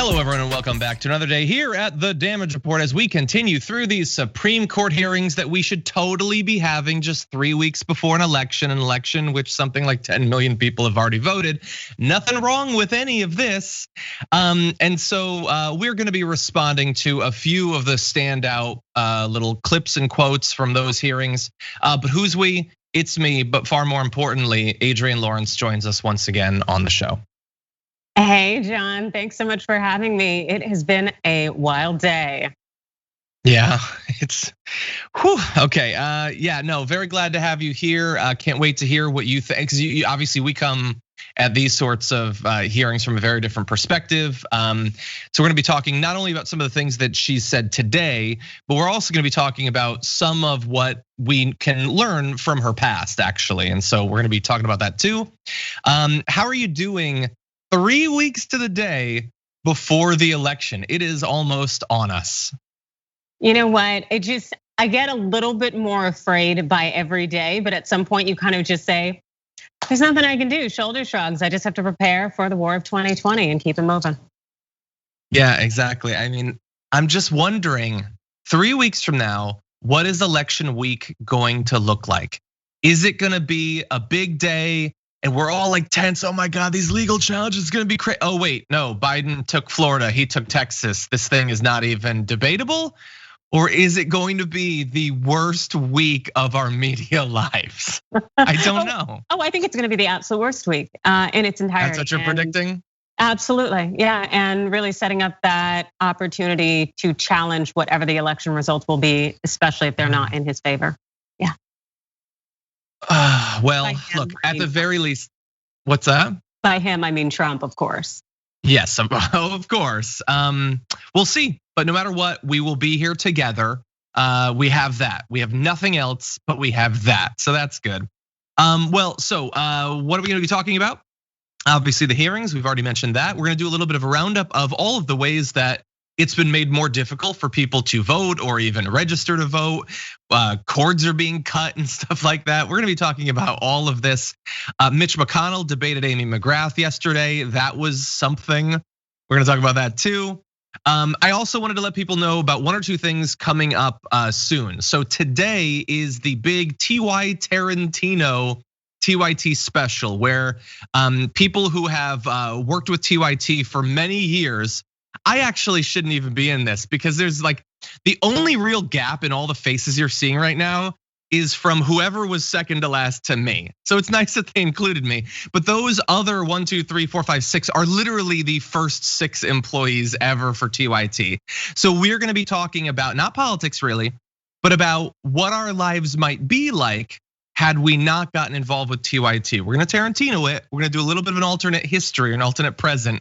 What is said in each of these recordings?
Hello, everyone, and welcome back to another day here at the Damage Report as we continue through these Supreme Court hearings that we should totally be having just 3 weeks before an election which something like 10 million people have already voted. Nothing wrong with any of this. And so we're gonna be responding to a few of the standout little clips and quotes from those hearings. But who's we? It's me, but far more importantly, Adrienne Lawrence joins us once again on the show. Hey, John, thanks so much for having me. It has been a wild day. Yeah, it's okay. Yeah, no, very glad to have you here. Can't wait to hear what you think, because obviously we come at these sorts of hearings from a very different perspective. So we're gonna be talking not only about some of the things that she said today, but we're also gonna be talking about some of what we can learn from her past, actually. And so we're gonna be talking about that too. How are you doing 3 weeks to the day before the election? It is almost on us. You know what? I get a little bit more afraid by every day, but at some point you kind of just say, there's nothing I can do, shoulder shrugs. I just have to prepare for the war of 2020 and keep it moving. Yeah, exactly. I mean, I'm just wondering, 3 weeks from now, what is election week going to look like? Is it gonna be a big day? And we're all like tense. Oh my God, these legal challenges is gonna be crazy. Oh wait, no, Biden took Florida, he took Texas. This thing is not even debatable. Or is it going to be the worst week of our media lives? I don't know. Oh, I think it's gonna be the absolute worst week in its entirety. That's what you're predicting? Absolutely, yeah, and really setting up that opportunity to challenge whatever the election results will be, especially if they're not in his favor. Yeah. Well, look, at the very least, what's that? By him, I mean Trump, of course. Yes, of course. We'll see, but no matter what, we will be here together. We have that. We have nothing else, but we have that, so that's good. Well, so what are we gonna be talking about? Obviously the hearings, we've already mentioned that. We're gonna do a little bit of a roundup of all of the ways that it's been made more difficult for people to vote or even register to vote. Cords are being cut and stuff like that. We're gonna be talking about all of this. Mitch McConnell debated Amy McGrath yesterday. That was something. We're gonna talk about that too. I also wanted to let people know about one or two things coming up soon. So today is the big TY Tarantino TYT special, where people who have worked with TYT for many years. I actually shouldn't even be in this because there's like the only real gap in all the faces you're seeing right now is from whoever was second to last to me. So it's nice that they included me. But those other 1, 2, 3, 4, 5, 6 are literally the first 6 employees ever for TYT. So we're gonna be talking about not politics really, but about what our lives might be like had we not gotten involved with TYT. We're gonna Tarantino it. We're gonna do a little bit of an alternate history, an alternate present.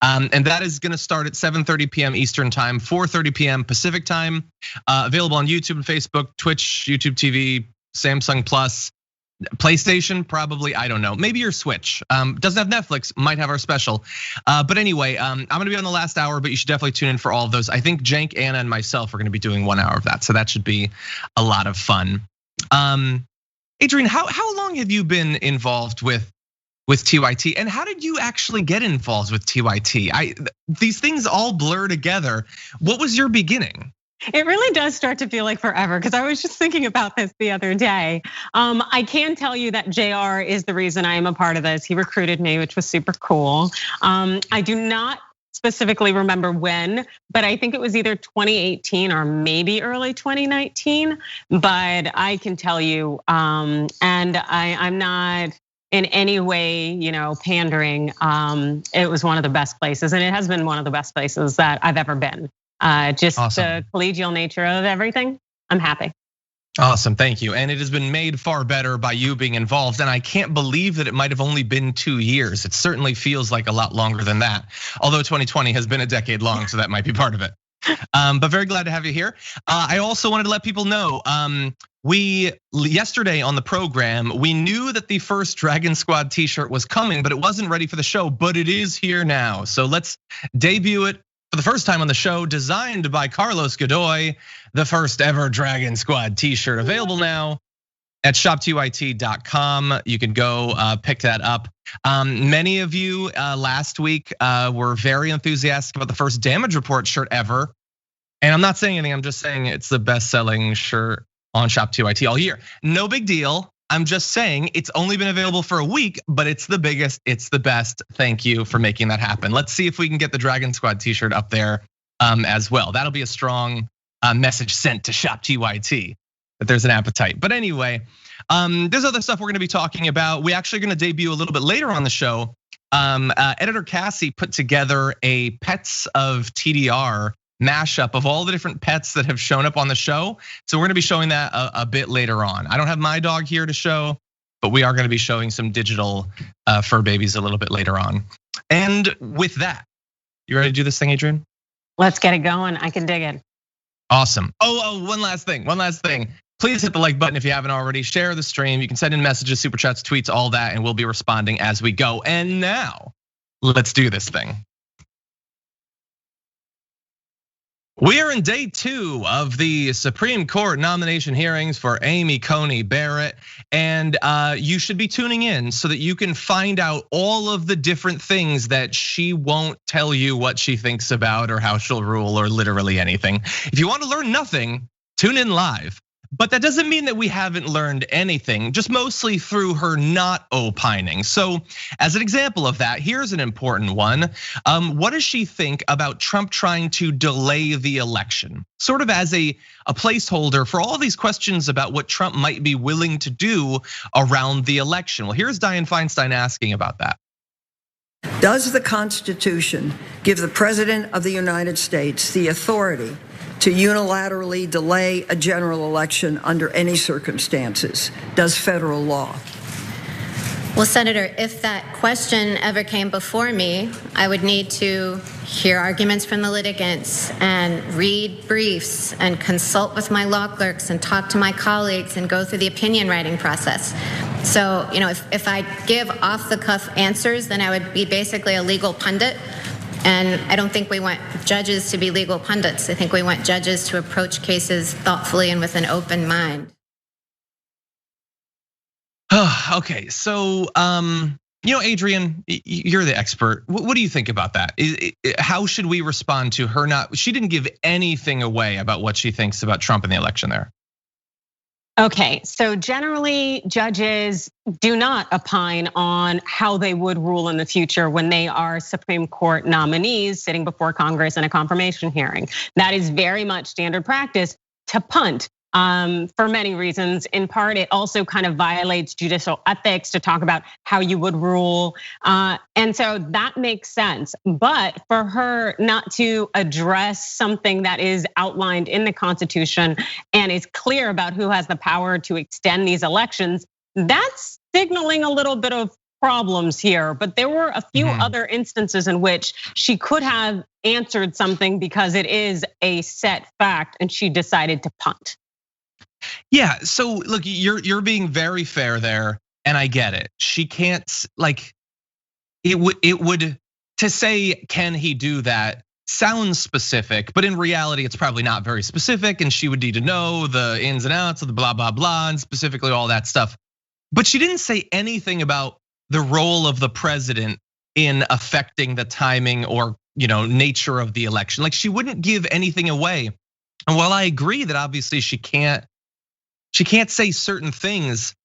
And that is gonna start at 7:30 PM Eastern time, 4:30 PM Pacific time. Available on YouTube and Facebook, Twitch, YouTube TV, Samsung Plus, PlayStation, probably, I don't know. Maybe your Switch. Doesn't have Netflix, might have our special. But anyway, I'm gonna be on the last hour, but you should definitely tune in for all of those. I think Jank, Anna, and myself are gonna be doing 1 hour of that. So that should be a lot of fun. Adrienne, how long have you been involved with TYT, and how did you actually get involved with TYT? These things all blur together. What was your beginning? It really does start to feel like forever because I was just thinking about this the other day. I can tell you that JR is the reason I am a part of this. He recruited me, which was super cool. I do not specifically remember when, but I think it was either 2018 or maybe early 2019. But I can tell you, and I'm not in any way, pandering. It was one of the best places, and it has been one of the best places that I've ever been. Just awesome. The collegial nature of everything. I'm happy. Awesome, thank you. And it has been made far better by you being involved. And I can't believe that it might have only been 2 years. It certainly feels like a lot longer than that. Although 2020 has been a decade long, so that might be part of it. But very glad to have you here. I also wanted to let people know, yesterday on the program, we knew that the first Dragon Squad t-shirt was coming, but it wasn't ready for the show, but it is here now. So let's debut it for the first time on the show, designed by Carlos Godoy, the first ever Dragon Squad t-shirt available now. at shoptyt.com. You can go pick that up. Many of you last week were very enthusiastic about the first damage report shirt ever. And I'm not saying anything, I'm just saying it's the best selling shirt on ShopTYT all year. No big deal. I'm just saying it's only been available for a week, but it's the biggest, it's the best. Thank you for making that happen. Let's see if we can get the Dragon Squad t-shirt up there as well. That'll be a strong message sent to ShopTYT that there's an appetite. But anyway, there's other stuff we're gonna be talking about. We actually gonna debut a little bit later on the show. Editor Cassie put together a Pets of TDR mashup of all the different pets that have shown up on the show. So we're gonna be showing that a bit later on. I don't have my dog here to show, but we are gonna be showing some digital fur babies a little bit later on. And with that, you ready to do this thing, Adrienne? Let's get it going, I can dig it. Awesome. One last thing. Please hit the like button if you haven't already. Share the stream. You can send in messages, super chats, tweets, all that, and we'll be responding as we go. And now, let's do this thing. We are in day 2 of the Supreme Court nomination hearings for Amy Coney Barrett. And you should be tuning in so that you can find out all of the different things that she won't tell you what she thinks about or how she'll rule or literally anything. If you want to learn nothing, tune in live. But that doesn't mean that we haven't learned anything, just mostly through her not opining. So as an example of that, here's an important one. What does she think about Trump trying to delay the election? Sort of as a placeholder for all these questions about what Trump might be willing to do around the election. Well, here's Dianne Feinstein asking about that. Does the Constitution give the President of the United States the authority to unilaterally delay a general election under any circumstances? Does federal law? Well, Senator, if that question ever came before me, I would need to hear arguments from the litigants and read briefs and consult with my law clerks and talk to my colleagues and go through the opinion writing process. So, if I give off the cuff answers, then I would be basically a legal pundit. And I don't think we want judges to be legal pundits. I think we want judges to approach cases thoughtfully and with an open mind. Okay, so Adrienne, you're the expert. What do you think about that? How should we respond to her not? She didn't give anything away about what she thinks about Trump in the election there. Okay, so generally judges do not opine on how they would rule in the future when they are Supreme Court nominees sitting before Congress in a confirmation hearing. That is very much standard practice to punt. For many reasons. In part, it also kind of violates judicial ethics to talk about how you would rule. And so that makes sense. But for her not to address something that is outlined in the Constitution and is clear about who has the power to extend these elections, that's signaling a little bit of problems here. But there were a few other instances in which she could have answered something because it is a set fact and she decided to punt. Yeah, so look, you're being very fair there, and I get it. She can't, it would to say, can he do that, sounds specific, but in reality, it's probably not very specific, and she would need to know the ins and outs of the blah, blah, blah, and specifically all that stuff. But she didn't say anything about the role of the president in affecting the timing or nature of the election. Like, she wouldn't give anything away. And while I agree that obviously she can't say certain things,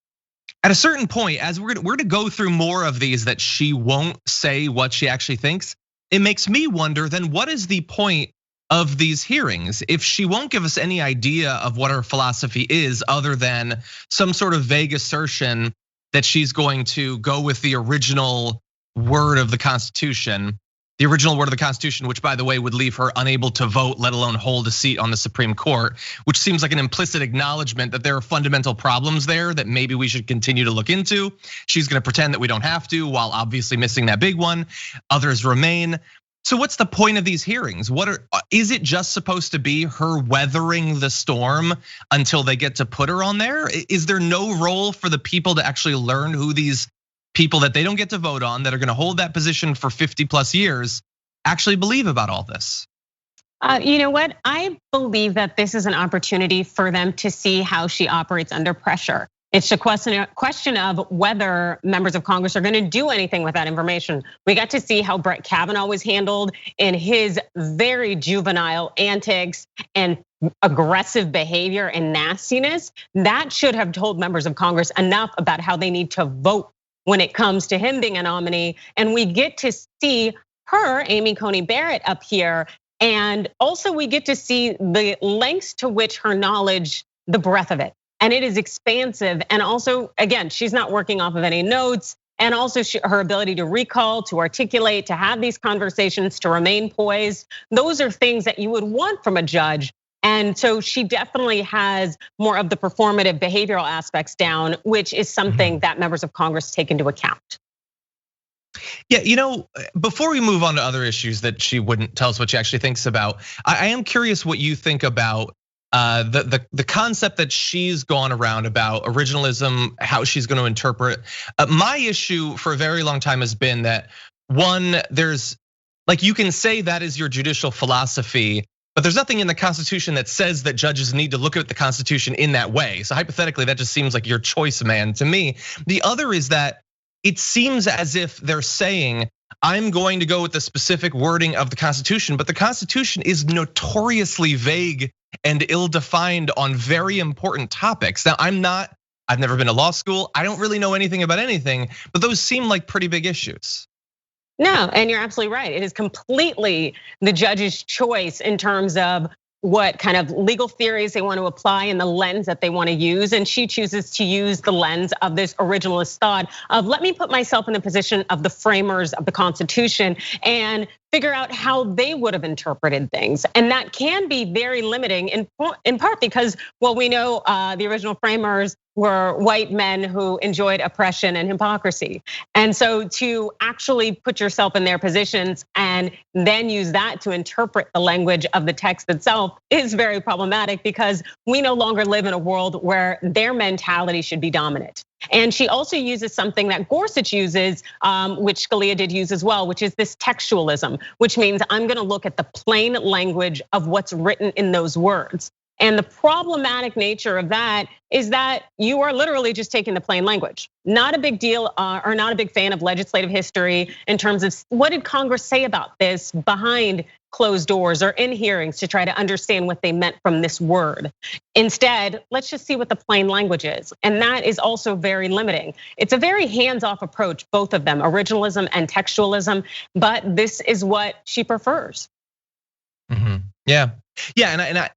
at a certain point, as we're gonna go through more of these that she won't say what she actually thinks, it makes me wonder then what is the point of these hearings if she won't give us any idea of what her philosophy is other than some sort of vague assertion that she's going to go with the original word of the Constitution. The original word of the Constitution, which by the way would leave her unable to vote, let alone hold a seat on the Supreme Court, which seems like an implicit acknowledgement that there are fundamental problems there that maybe we should continue to look into. She's gonna pretend that we don't have to, while obviously missing that big one. Others remain. So what's the point of these hearings? Is it just supposed to be her weathering the storm until they get to put her on there? Is there no role for the people to actually learn who these people that they don't get to vote on that are gonna hold that position for 50 plus years actually believe about all this? You know what? I believe that this is an opportunity for them to see how she operates under pressure. It's a question of whether members of Congress are going to do anything with that information. We got to see how Brett Kavanaugh was handled in his very juvenile antics and aggressive behavior and nastiness. That should have told members of Congress enough about how they need to vote when it comes to him being a nominee. And we get to see her, Amy Coney Barrett, up here. And also we get to see the lengths to which her knowledge, the breadth of it. And it is expansive. And also, again, she's not working off of any notes. And also her ability to recall, to articulate, to have these conversations, to remain poised. Those are things that you would want from a judge. And so she definitely has more of the performative behavioral aspects down, which is something that members of Congress take into account. Yeah, before we move on to other issues that she wouldn't tell us what she actually thinks about, I am curious what you think about the concept that she's gone around about originalism, how she's going to interpret. My issue for a very long time has been that one, there's like you can say that is your judicial philosophy, but there's nothing in the Constitution that says that judges need to look at the Constitution in that way. So hypothetically, that just seems like your choice, man, to me. The other is that it seems as if they're saying, I'm going to go with the specific wording of the Constitution, but the Constitution is notoriously vague and ill-defined on very important topics. Now, I've never been to law school. I don't really know anything about anything, but those seem like pretty big issues. No, and you're absolutely right. It is completely the judge's choice in terms of what kind of legal theories they want to apply and the lens that they want to use. And she chooses to use the lens of this originalist thought of let me put myself in the position of the framers of the Constitution and figure out how they would have interpreted things. And that can be very limiting in part because, well, we know the original framers were white men who enjoyed oppression and hypocrisy. And so to actually put yourself in their positions and then use that to interpret the language of the text itself is very problematic because we no longer live in a world where their mentality should be dominant. And she also uses something that Gorsuch uses, which Scalia did use as well, which is this textualism, which means I'm gonna look at the plain language of what's written in those words. And the problematic nature of that is that you are literally just taking the plain language. Not a big deal, or not a big fan of legislative history in terms of what did Congress say about this behind closed doors or in hearings to try to understand what they meant from this word. Instead, let's just see what the plain language is. And that is also very limiting. It's a very hands-off approach, both of them, originalism and textualism, but this is what she prefers. Yeah, and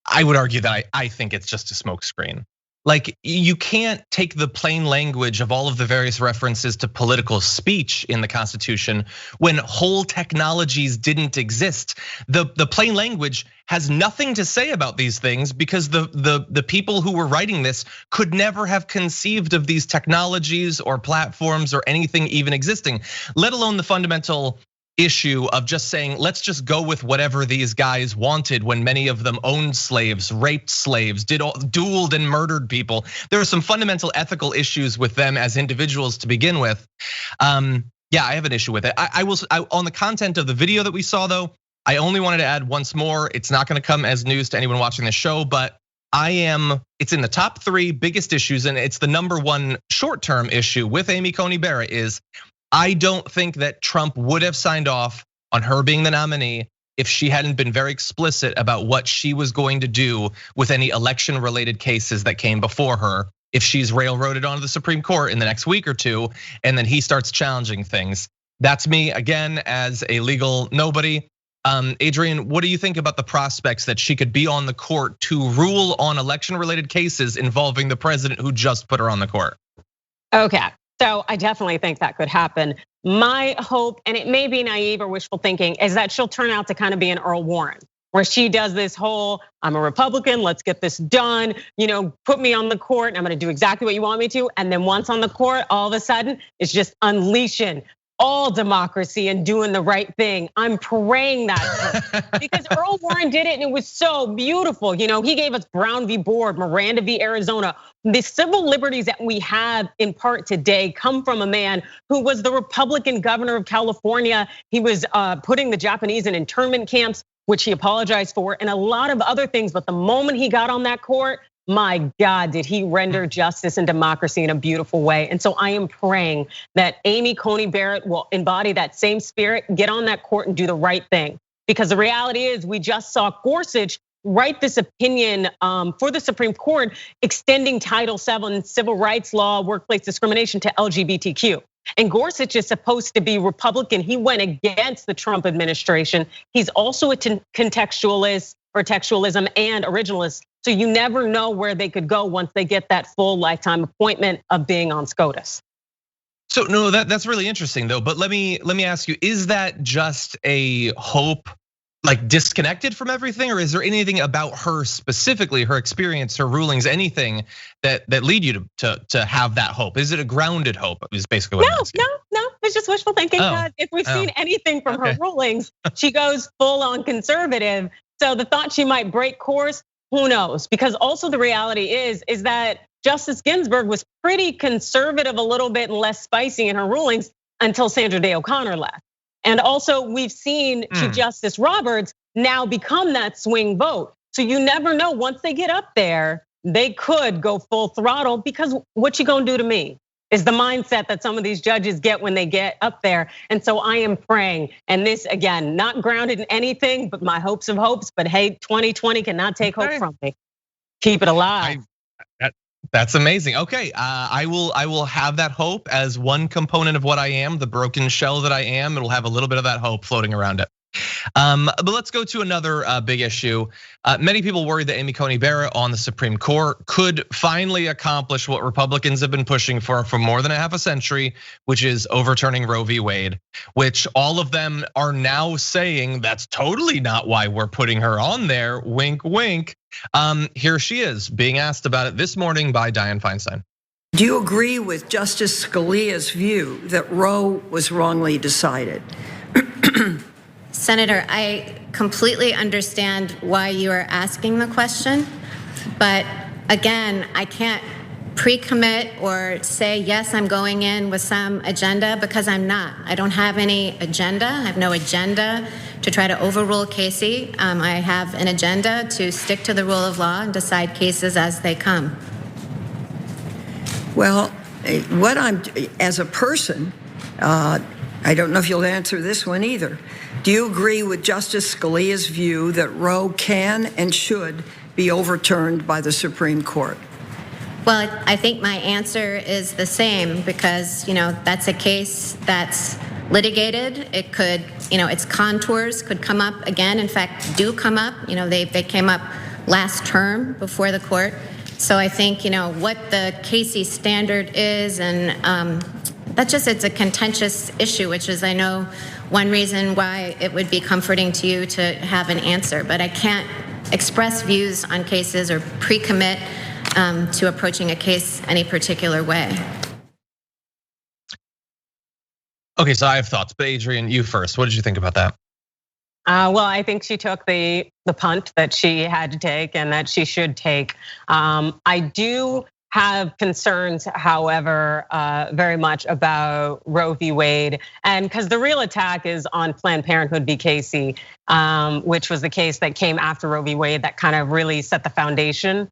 I would argue that I think it's just a smokescreen. Like you can't take the plain language of all of the various references to political speech in the Constitution when whole technologies didn't exist. The plain language has nothing to say about these things because the people who were writing this could never have conceived of these technologies or platforms or anything even existing, let alone the fundamental issue of just saying, let's just go with whatever these guys wanted when many of them owned slaves, raped slaves, dueled and murdered people. There are some fundamental ethical issues with them as individuals to begin with. Yeah, I have an issue with it. I on the content of the video that we saw though, I only wanted to add once more, it's not gonna come as news to anyone watching the show, but it's in the top 3 biggest issues, and it's the number 1 short-term issue with Amy Coney Barrett is, I don't think that Trump would have signed off on her being the nominee if she hadn't been very explicit about what she was going to do with any election related cases that came before her. If she's railroaded onto the Supreme Court in the next week or 2, and then he starts challenging things. That's me again as a legal nobody. Adrienne, what do you think about the prospects that she could be on the court to rule on election related cases involving the president who just put her on the court? Okay. So I definitely think that could happen. My hope, and it may be naive or wishful thinking, is that she'll turn out to kind of be an Earl Warren, where she does this whole, I'm a Republican, let's get this done, put me on the court, and I'm gonna do exactly what you want me to. And then once on the court, all of a sudden, it's just unleashing all democracy and doing the right thing. I'm praying that because Earl Warren did it and it was so beautiful. He gave us Brown v. Board, Miranda v. Arizona. The civil liberties that we have in part today come from a man who was the Republican governor of California. He was putting the Japanese in internment camps, which he apologized for, and a lot of other things. But the moment he got on that court, my God, did he render justice and democracy in a beautiful way. And so I am praying that Amy Coney Barrett will embody that same spirit, get on that court and do the right thing. Because the reality is we just saw Gorsuch write this opinion for the Supreme Court, extending Title VII civil rights law, workplace discrimination to LGBTQ. And Gorsuch is supposed to be Republican. He went against the Trump administration. He's also a contextualist or textualism and originalist. So you never know where they could go once they get that full lifetime appointment of being on SCOTUS. So no, that's really interesting though. But let me ask you, is that just a hope, like disconnected from everything, or is there anything about her specifically, her experience, her rulings, anything that lead you to have that hope? Is it a grounded hope? Is basically what I'm asking. No, it's just wishful thinking. If we've seen anything from her rulings, she goes full on conservative. So the thought she might break course, who knows? Because also the reality is that Justice Ginsburg was pretty conservative, a little bit and less spicy in her rulings until Sandra Day O'Connor left. And also we've seen Chief Justice Roberts now become that swing vote. So you never know, once they get up there, they could go full throttle, because what you gonna do to me is the mindset that some of these judges get when they get up there. And so I am praying, and this again, not grounded in anything but my hopes of hopes, but hey, 2020 cannot take hope from me. Keep it alive. That's amazing. Okay, I will have that hope as one component of what I am, the broken shell that I am. It'll have a little bit of that hope floating around it. But let's go to another big issue. Many people worry that Amy Coney Barrett on the Supreme Court could finally accomplish what Republicans have been pushing for more than a half a century, which is overturning Roe v. Wade, which all of them are now saying that's totally not why we're putting her on there, wink, wink. Here she is being asked about it this morning by Dianne Feinstein. Do you agree with Justice Scalia's view that Roe was wrongly decided? Senator, I completely understand why you are asking the question, but again, I can't pre-commit or say, yes, I'm going in with some agenda, because I'm not. I don't have any agenda. I have no agenda to try to overrule Casey. I have an agenda to stick to the rule of law and decide cases as they come. Well, as a person, I don't know if you'll answer this one either. Do you agree with Justice Scalia's view that Roe can and should be overturned by the Supreme Court? Well, I think my answer is the same, because that's a case that's litigated. It could, its contours could come up again. In fact, do come up. They came up last term before the court. So I think what the Casey standard is, and it's a contentious issue, which is, I know, one reason why it would be comforting to you to have an answer. But I can't express views on cases or pre-commit to approaching a case any particular way. Okay, so I have thoughts, but Adrienne, you first. What did you think about that? Well, I think she took the punt that she had to take and that she should take. I do have concerns, however, very much about Roe v. Wade, and because the real attack is on Planned Parenthood v. Casey, which was the case that came after Roe v. Wade that kind of really set the foundation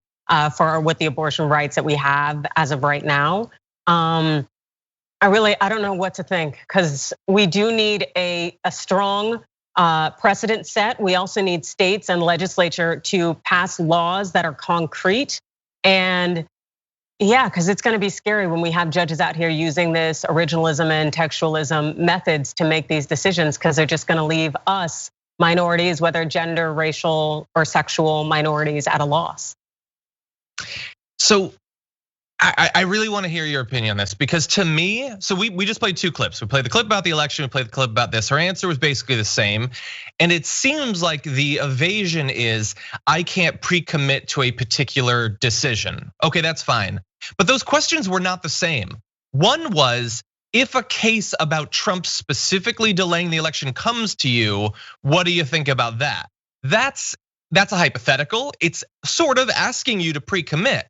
for what the abortion rights that we have as of right now. I don't know what to think, because we do need a strong precedent set. We also need states and legislature to pass laws that are concrete. And yeah, because it's going to be scary when we have judges out here using this originalism and textualism methods to make these decisions, because they're just going to leave us minorities, whether gender, racial, or sexual minorities, at a loss. So I really want to hear your opinion on this, because to me, so we just played two clips. We played the clip about the election, we played the clip about this. Her answer was basically the same. And it seems like the evasion is, I can't pre-commit to a particular decision. Okay, that's fine. But those questions were not the same. One was, if a case about Trump specifically delaying the election comes to you, what do you think about that? That's a hypothetical. It's sort of asking you to pre-commit.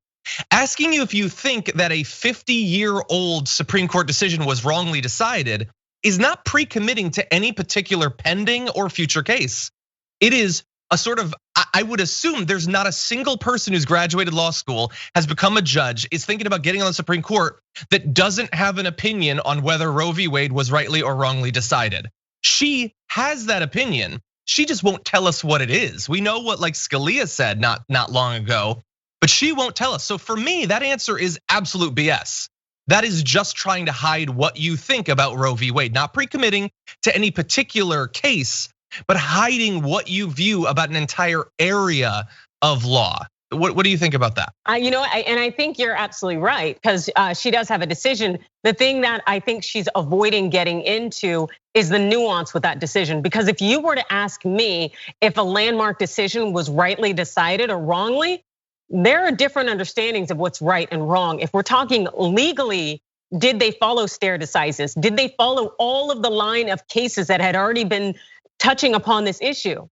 Asking you if you think that a 50-year-old Supreme Court decision was wrongly decided is not pre-committing to any particular pending or future case. It is a sort of, I would assume there's not a single person who's graduated law school, has become a judge, is thinking about getting on the Supreme Court that doesn't have an opinion on whether Roe v. Wade was rightly or wrongly decided. She has that opinion. She just won't tell us what it is. We know what like Scalia said not long ago, but she won't tell us. So for me, that answer is absolute BS. That is just trying to hide what you think about Roe v. Wade, not pre-committing to any particular case, but hiding what you view about an entire area of law. What do you think about that? And I think you're absolutely right, because she does have a decision. The thing that I think she's avoiding getting into is the nuance with that decision. Because if you were to ask me if a landmark decision was rightly decided or wrongly, there are different understandings of what's right and wrong. If we're talking legally, did they follow stare decisis? Did they follow all of the line of cases that had already been touching upon this issue?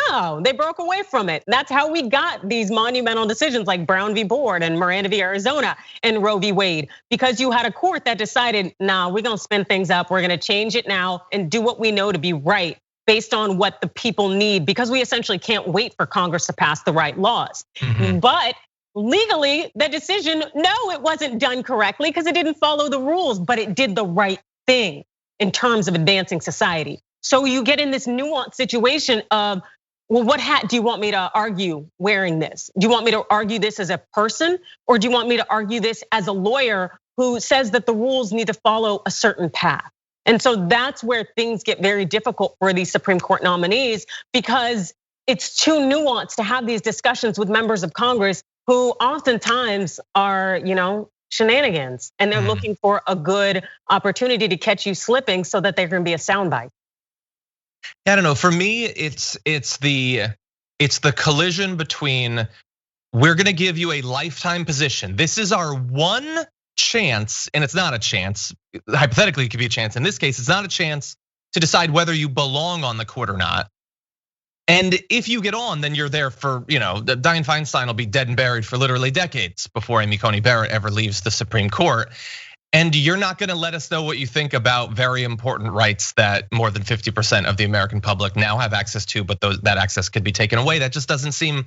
No, they broke away from it. That's how we got these monumental decisions like Brown v. Board and Miranda v. Arizona and Roe v. Wade, because you had a court that decided, nah, we're gonna spin things up, we're gonna change it now and do what we know to be right based on what the people need, because we essentially can't wait for Congress to pass the right laws. But legally, the decision, no, it wasn't done correctly because it didn't follow the rules, but it did the right thing in terms of advancing society. So you get in this nuanced situation of, well, what hat do you want me to argue wearing this? Do you want me to argue this as a person, or do you want me to argue this as a lawyer who says that the rules need to follow a certain path? And so that's where things get very difficult for these Supreme Court nominees, because it's too nuanced to have these discussions with members of Congress who oftentimes are, shenanigans, and they're looking for a good opportunity to catch you slipping so that there can be a soundbite. I don't know. For me, it's the collision between, we're gonna give you a lifetime position. This is our one chance, and it's not a chance. Hypothetically, it could be a chance. In this case, it's not a chance to decide whether you belong on the court or not. And if you get on, then you're there for, Dianne Feinstein will be dead and buried for literally decades before Amy Coney Barrett ever leaves the Supreme Court. And you're not gonna let us know what you think about very important rights that more than 50% of the American public now have access to, but that access could be taken away. That just doesn't seem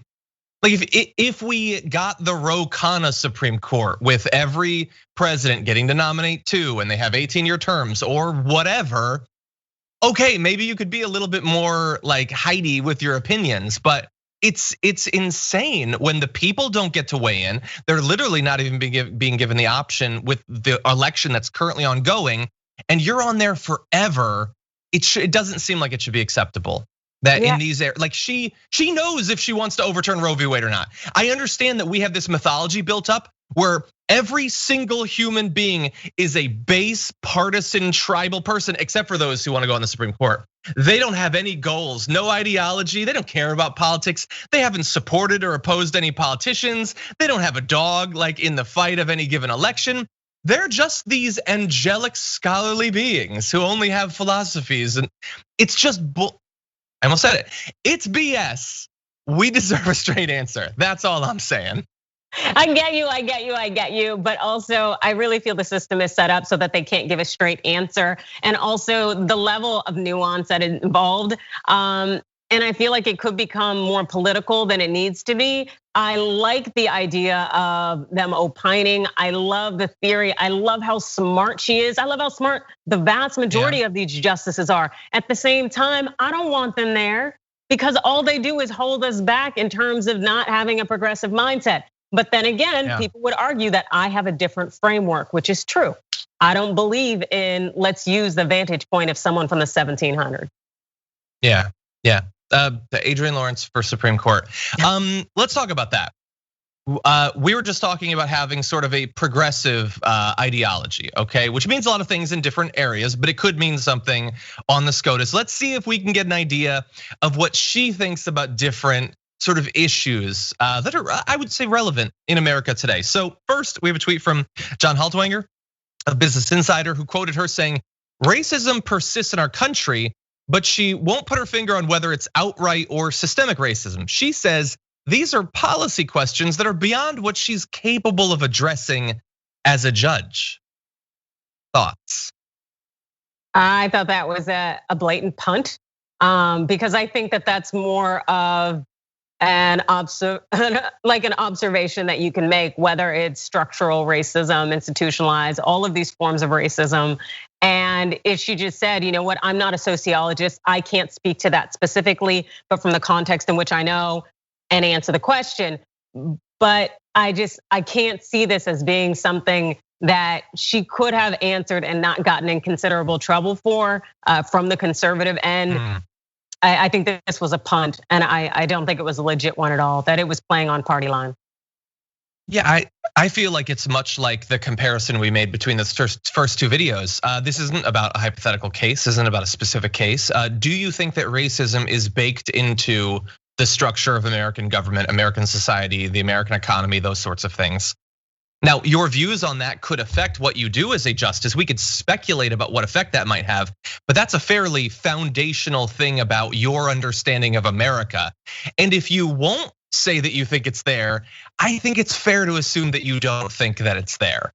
like, if we got the Ro Khanna Supreme Court with every president getting to nominate 2 and they have 18-year terms or whatever, okay, maybe you could be a little bit more like Heidi with your opinions, but it's insane when the people don't get to weigh in. They're literally not even being given the option with the election that's currently ongoing, and you're on there forever. It doesn't seem like it should be acceptable that in these areas, like she knows if she wants to overturn Roe v. Wade or not. I understand that we have this mythology built up where every single human being is a base, partisan, tribal person, except for those who want to go on the Supreme Court. They don't have any goals, no ideology. They don't care about politics. They haven't supported or opposed any politicians. They don't have a dog like in the fight of any given election. They're just these angelic scholarly beings who only have philosophies. And it's just, I almost said it. It's BS. We deserve a straight answer. That's all I'm saying. I get you. But also, I really feel the system is set up so that they can't give a straight answer. And also the level of nuance that is involved. And I feel like it could become more political than it needs to be. I like the idea of them opining. I love the theory. I love how smart she is. I love how smart the vast majority of these justices are. At the same time, I don't want them there because all they do is hold us back in terms of not having a progressive mindset. But then again, people would argue that I have a different framework, which is true. I don't believe in, let's use the vantage point of someone from the 1700s. Yeah. Adrienne Lawrence for Supreme Court. Let's talk about that. We were just talking about having sort of a progressive ideology, okay? Which means a lot of things in different areas, but it could mean something on the SCOTUS. Let's see if we can get an idea of what she thinks about different sort of issues that are, I would say, relevant in America today. So first, we have a tweet from John Haltwanger of Business Insider, who quoted her saying, "Racism persists in our country, but she won't put her finger on whether it's outright or systemic racism. She says these are policy questions that are beyond what she's capable of addressing as a judge." Thoughts? I thought that was a blatant punt. because I think that that's more of an observation that you can make, whether it's structural racism, institutionalized, all of these forms of racism. And if she just said, you know what, I'm not a sociologist, I can't speak to that specifically, but from the context in which I know, and answer the question. But I can't see this as being something that she could have answered and not gotten in considerable trouble for from the conservative end. I think that this was a punt, and I don't think it was a legit one at all, that it was playing on party line. Yeah, I feel like it's much like the comparison we made between the first two videos. This isn't about a hypothetical case, isn't about a specific case. Do you think that racism is baked into the structure of American government, American society, the American economy, those sorts of things? Now, your views on that could affect what you do as a justice. We could speculate about what effect that might have, but that's a fairly foundational thing about your understanding of America. And if you won't say that you think it's there, I think it's fair to assume that you don't think that it's there.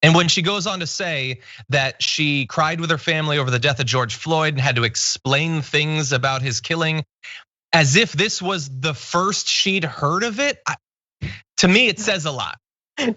And when she goes on to say that she cried with her family over the death of George Floyd and had to explain things about his killing, as if this was the first she'd heard of it, to me, it says a lot.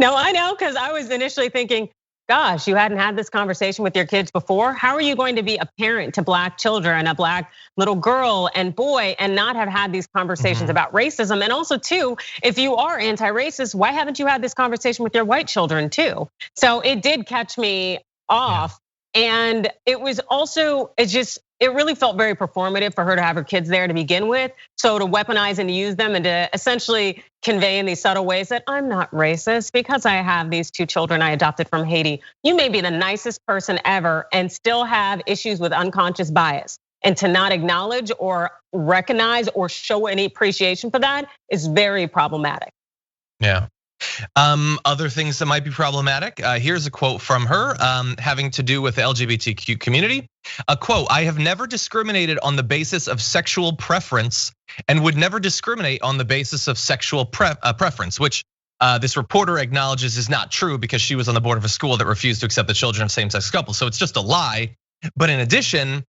No, I know, because I was initially thinking, gosh, you hadn't had this conversation with your kids before. How are you going to be a parent to Black children, a Black little girl and boy, and not have had these conversations about racism? And also too, if you are anti-racist, why haven't you had this conversation with your white children too? So it did catch me off. And it was also, it really felt very performative for her to have her kids there to begin with. So to weaponize and to use them and to essentially convey in these subtle ways that I'm not racist because I have these two children I adopted from Haiti. You may be the nicest person ever and still have issues with unconscious bias. And to not acknowledge or recognize or show any appreciation for that is very problematic. Yeah. Other things that might be problematic. Here's a quote from her having to do with the LGBTQ community. A quote, "I have never discriminated on the basis of sexual preference and would never discriminate on the basis of sexual preference," which this reporter acknowledges is not true because she was on the board of a school that refused to accept the children of same-sex couples. So it's just a lie. But in addition,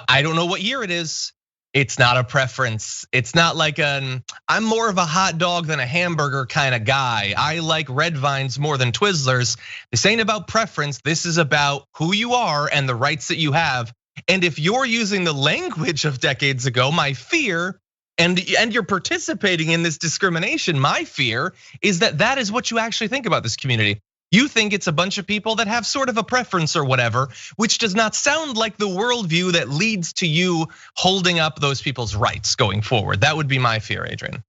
I don't know what year it is. It's not a preference. It's not like I'm more of a hot dog than a hamburger kind of guy. I like red vines more than Twizzlers. This ain't about preference. This is about who you are and the rights that you have. And if you're using the language of decades ago, my fear, and you're participating in this discrimination, my fear is that that is what you actually think about this community. You think it's a bunch of people that have sort of a preference or whatever, which does not sound like the worldview that leads to you holding up those people's rights going forward. That would be my fear, Adrienne.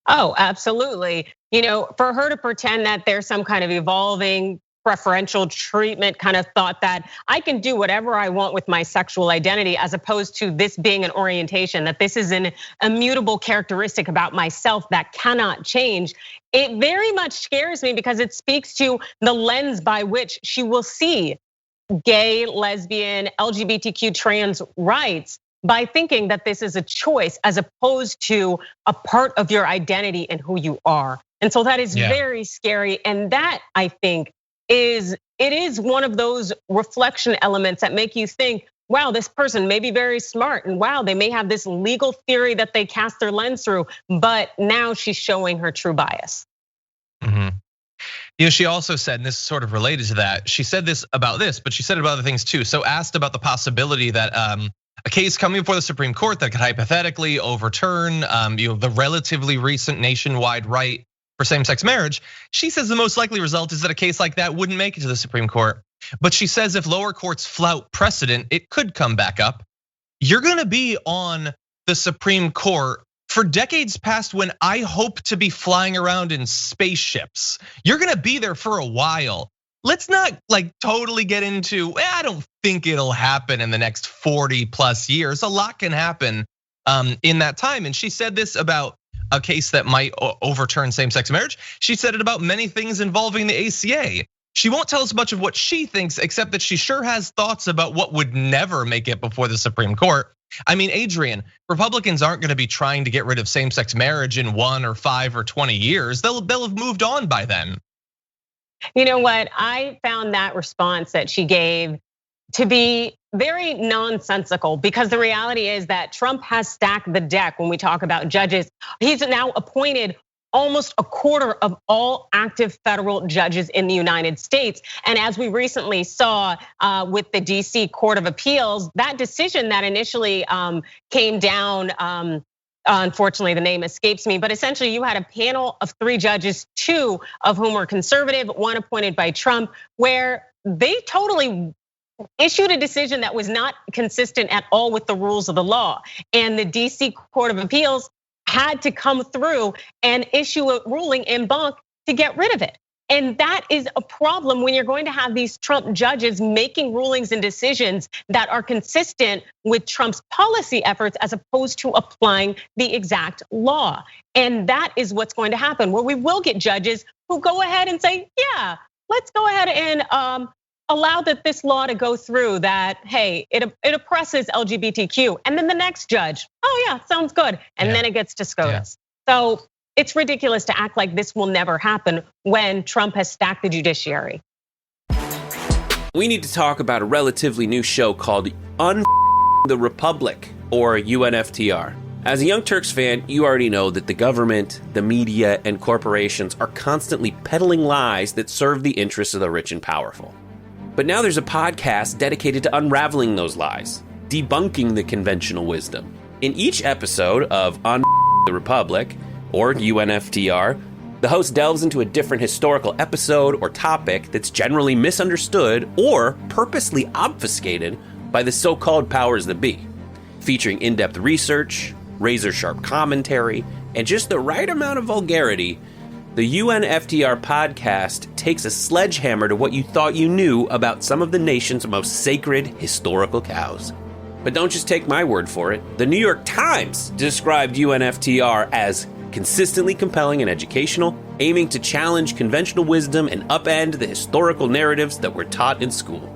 Oh, absolutely. For her to pretend that there's some kind of evolving preferential treatment kind of thought that I can do whatever I want with my sexual identity, as opposed to this being an orientation, that this is an immutable characteristic about myself that cannot change. It very much scares me because it speaks to the lens by which she will see gay, lesbian, LGBTQ trans rights by thinking that this is a choice as opposed to a part of your identity and who you are. And so that is very scary. And that, I think, it is one of those reflection elements that make you think, wow, this person may be very smart, and wow, they may have this legal theory that they cast their lens through, but now she's showing her true bias. She also said, and this is sort of related to that, she said this about this, but she said it about other things too. So asked about the possibility that a case coming before the Supreme Court that could hypothetically overturn the relatively recent nationwide right for same-sex marriage, she says the most likely result is that a case like that wouldn't make it to the Supreme Court. But she says if lower courts flout precedent, it could come back up. You're gonna be on the Supreme Court for decades past when I hope to be flying around in spaceships. You're gonna be there for a while. Let's not totally get into, I don't think it'll happen in the next 40 plus years. A lot can happen in that time. And she said this about a case that might overturn same-sex marriage. She said it about many things involving the ACA. She won't tell us much of what she thinks, except that she sure has thoughts about what would never make it before the Supreme Court. I mean, Adrienne, Republicans aren't gonna be trying to get rid of same-sex marriage in 1 or 5 or 20 years. They'll have moved on by then. You know what? I found that response that she gave to be very nonsensical, because the reality is that Trump has stacked the deck when we talk about judges. He's now appointed almost a quarter of all active federal judges in the United States. And as we recently saw with the DC Court of Appeals, that decision that initially came down, unfortunately the name escapes me, but essentially you had a panel of 3 judges, 2 of whom were conservative, 1 appointed by Trump, where they totally issued a decision that was not consistent at all with the rules of the law. And the DC Court of Appeals had to come through and issue a ruling en banc to get rid of it. And that is a problem when you're going to have these Trump judges making rulings and decisions that are consistent with Trump's policy efforts as opposed to applying the exact law. And that is what's going to happen, where we will get judges who go ahead and say, yeah, let's go ahead and allow this law to go through that, hey, it oppresses LGBTQ. And then the next judge, oh yeah, sounds good. And then it gets to SCOTUS. So it's ridiculous to act like this will never happen when Trump has stacked the judiciary. We need to talk about a relatively new show called the Republic, or UNFTR. As a Young Turks fan, you already know that the government, the media, and corporations are constantly peddling lies that serve the interests of the rich and powerful. But now there's a podcast dedicated to unraveling those lies, debunking the conventional wisdom. In each episode of the Republic, or UNFTR, the host delves into a different historical episode or topic that's generally misunderstood or purposely obfuscated by the so-called powers that be, featuring in-depth research, razor-sharp commentary, and just the right amount of vulgarity. The UNFTR podcast takes a sledgehammer to what you thought you knew about some of the nation's most sacred historical cows. But don't just take my word for it. The New York Times described UNFTR as consistently compelling and educational, aiming to challenge conventional wisdom and upend the historical narratives that were taught in school.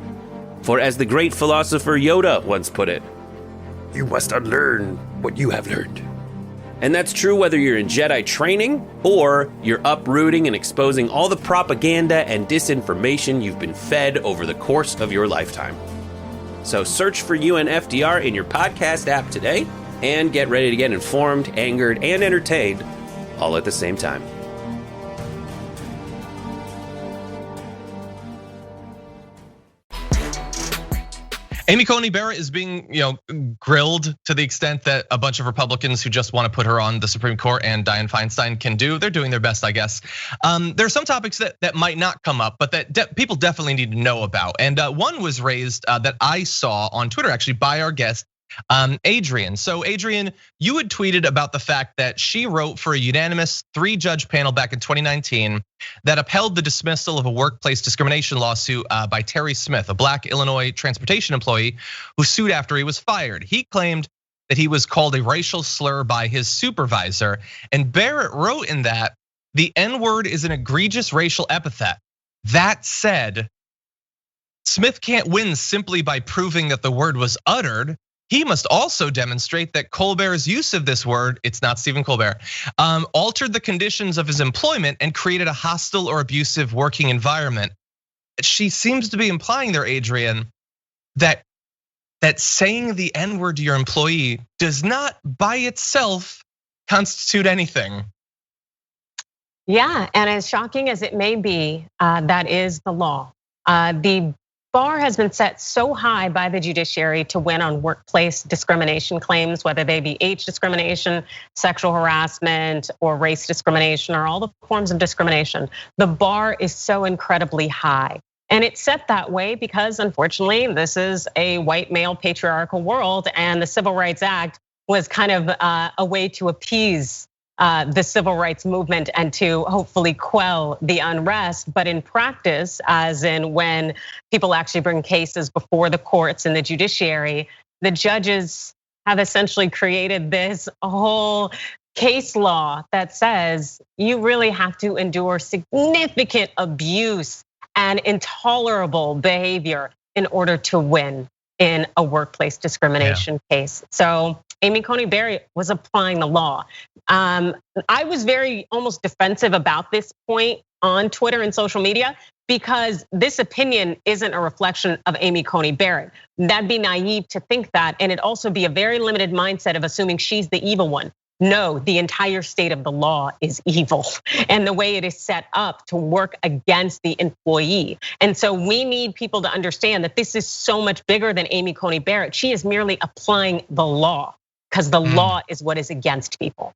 For as the great philosopher Yoda once put it, you must unlearn what you have learned. And that's true whether you're in Jedi training or you're uprooting and exposing all the propaganda and disinformation you've been fed over the course of your lifetime. So search for UNFTR in your podcast app today and get ready to get informed, angered, and entertained all at the same time. Amy Coney Barrett is being, grilled to the extent that a bunch of Republicans who just want to put her on the Supreme Court and Dianne Feinstein can do. They're doing their best, I guess. There are some topics that might not come up, but that people definitely need to know about. And one was raised that I saw on Twitter, actually, by our guest, Adrienne. So Adrienne, you had tweeted about the fact that she wrote for a unanimous 3-judge panel back in 2019 that upheld the dismissal of a workplace discrimination lawsuit by Terry Smith, a Black Illinois transportation employee who sued after he was fired. He claimed that he was called a racial slur by his supervisor, and Barrett wrote in that the N-word is an egregious racial epithet. That said, Smith can't win simply by proving that the word was uttered. He must also demonstrate that Colbert's use of this word, it's not Stephen Colbert, altered the conditions of his employment and created a hostile or abusive working environment. She seems to be implying there, Adrienne, that saying the N-word to your employee does not by itself constitute anything. Yeah, and as shocking as it may be, that is the law. The bar has been set so high by the judiciary to win on workplace discrimination claims, whether they be age discrimination, sexual harassment, or race discrimination, or all the forms of discrimination. The bar is so incredibly high. And it's set that way because, unfortunately, this is a white male patriarchal world, and the Civil Rights Act was kind of a way to appease the civil rights movement and to hopefully quell the unrest. But in practice, as in when people actually bring cases before the courts and the judiciary, the judges have essentially created this whole case law that says you really have to endure significant abuse and intolerable behavior in order to win in a workplace discrimination case. So Amy Coney Barrett was applying the law. I was very almost defensive about this point on Twitter and social media because this opinion isn't a reflection of Amy Coney Barrett. That'd be naive to think that, and it'd also be a very limited mindset of assuming she's the evil one. No, the entire state of the law is evil, and the way it is set up to work against the employee. And so we need people to understand that this is so much bigger than Amy Coney Barrett. She is merely applying the law, because the law is what is against people.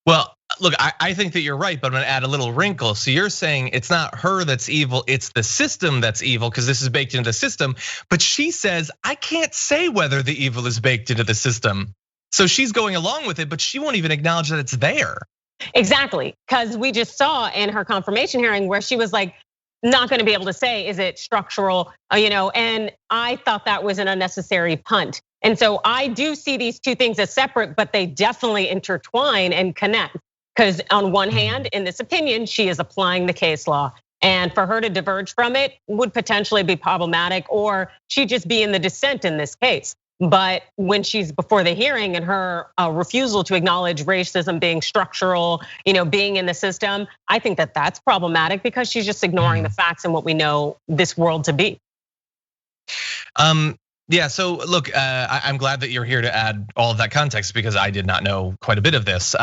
Well, look, I think that you're right, but I'm gonna add a little wrinkle. So you're saying it's not her that's evil, it's the system that's evil, because this is baked into the system. But she says, I can't say whether the evil is baked into the system. So she's going along with it, but she won't even acknowledge that it's there. Exactly, because we just saw in her confirmation hearing where she was like, not gonna be able to say, is it structural, and I thought that was an unnecessary punt. And so I do see these two things as separate, but they definitely intertwine and connect. Because on one hand, in this opinion, she is applying the case law. And for her to diverge from it would potentially be problematic, or she'd just be in the dissent in this case. But when she's before the hearing and her refusal to acknowledge racism being structural, being in the system, I think that that's problematic because she's just ignoring the facts and what we know this world to be. Yeah, so look, I'm glad that you're here to add all of that context because I did not know quite a bit of this.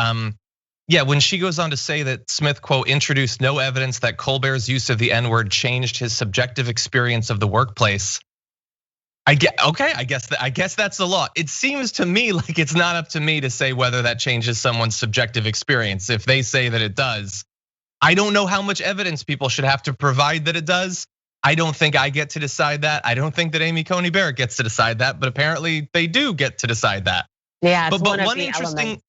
Yeah, when she goes on to say that Smith, quote, introduced no evidence that Colbert's use of the N-word changed his subjective experience of the workplace. I guess that's the law. It seems to me like it's not up to me to say whether that changes someone's subjective experience. If they say that it does, I don't know how much evidence people should have to provide that it does. I don't think I get to decide that. I don't think that Amy Coney Barrett gets to decide that, but apparently they do get to decide that. Yeah, it's but one interesting elements.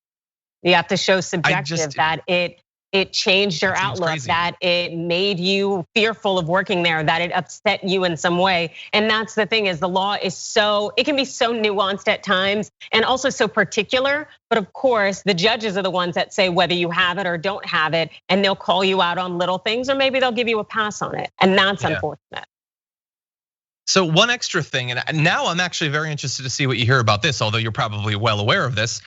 You have to show subjective that it changed your outlook, crazy. That it made you fearful of working there, that it upset you in some way. And that's the thing is the law is it can be so nuanced at times and also so particular. But of course, the judges are the ones that say whether you have it or don't have it, and they'll call you out on little things, or maybe they'll give you a pass on it. And that's unfortunate. So one extra thing, and now I'm actually very interested to see what you hear about this, although you're probably well aware of this.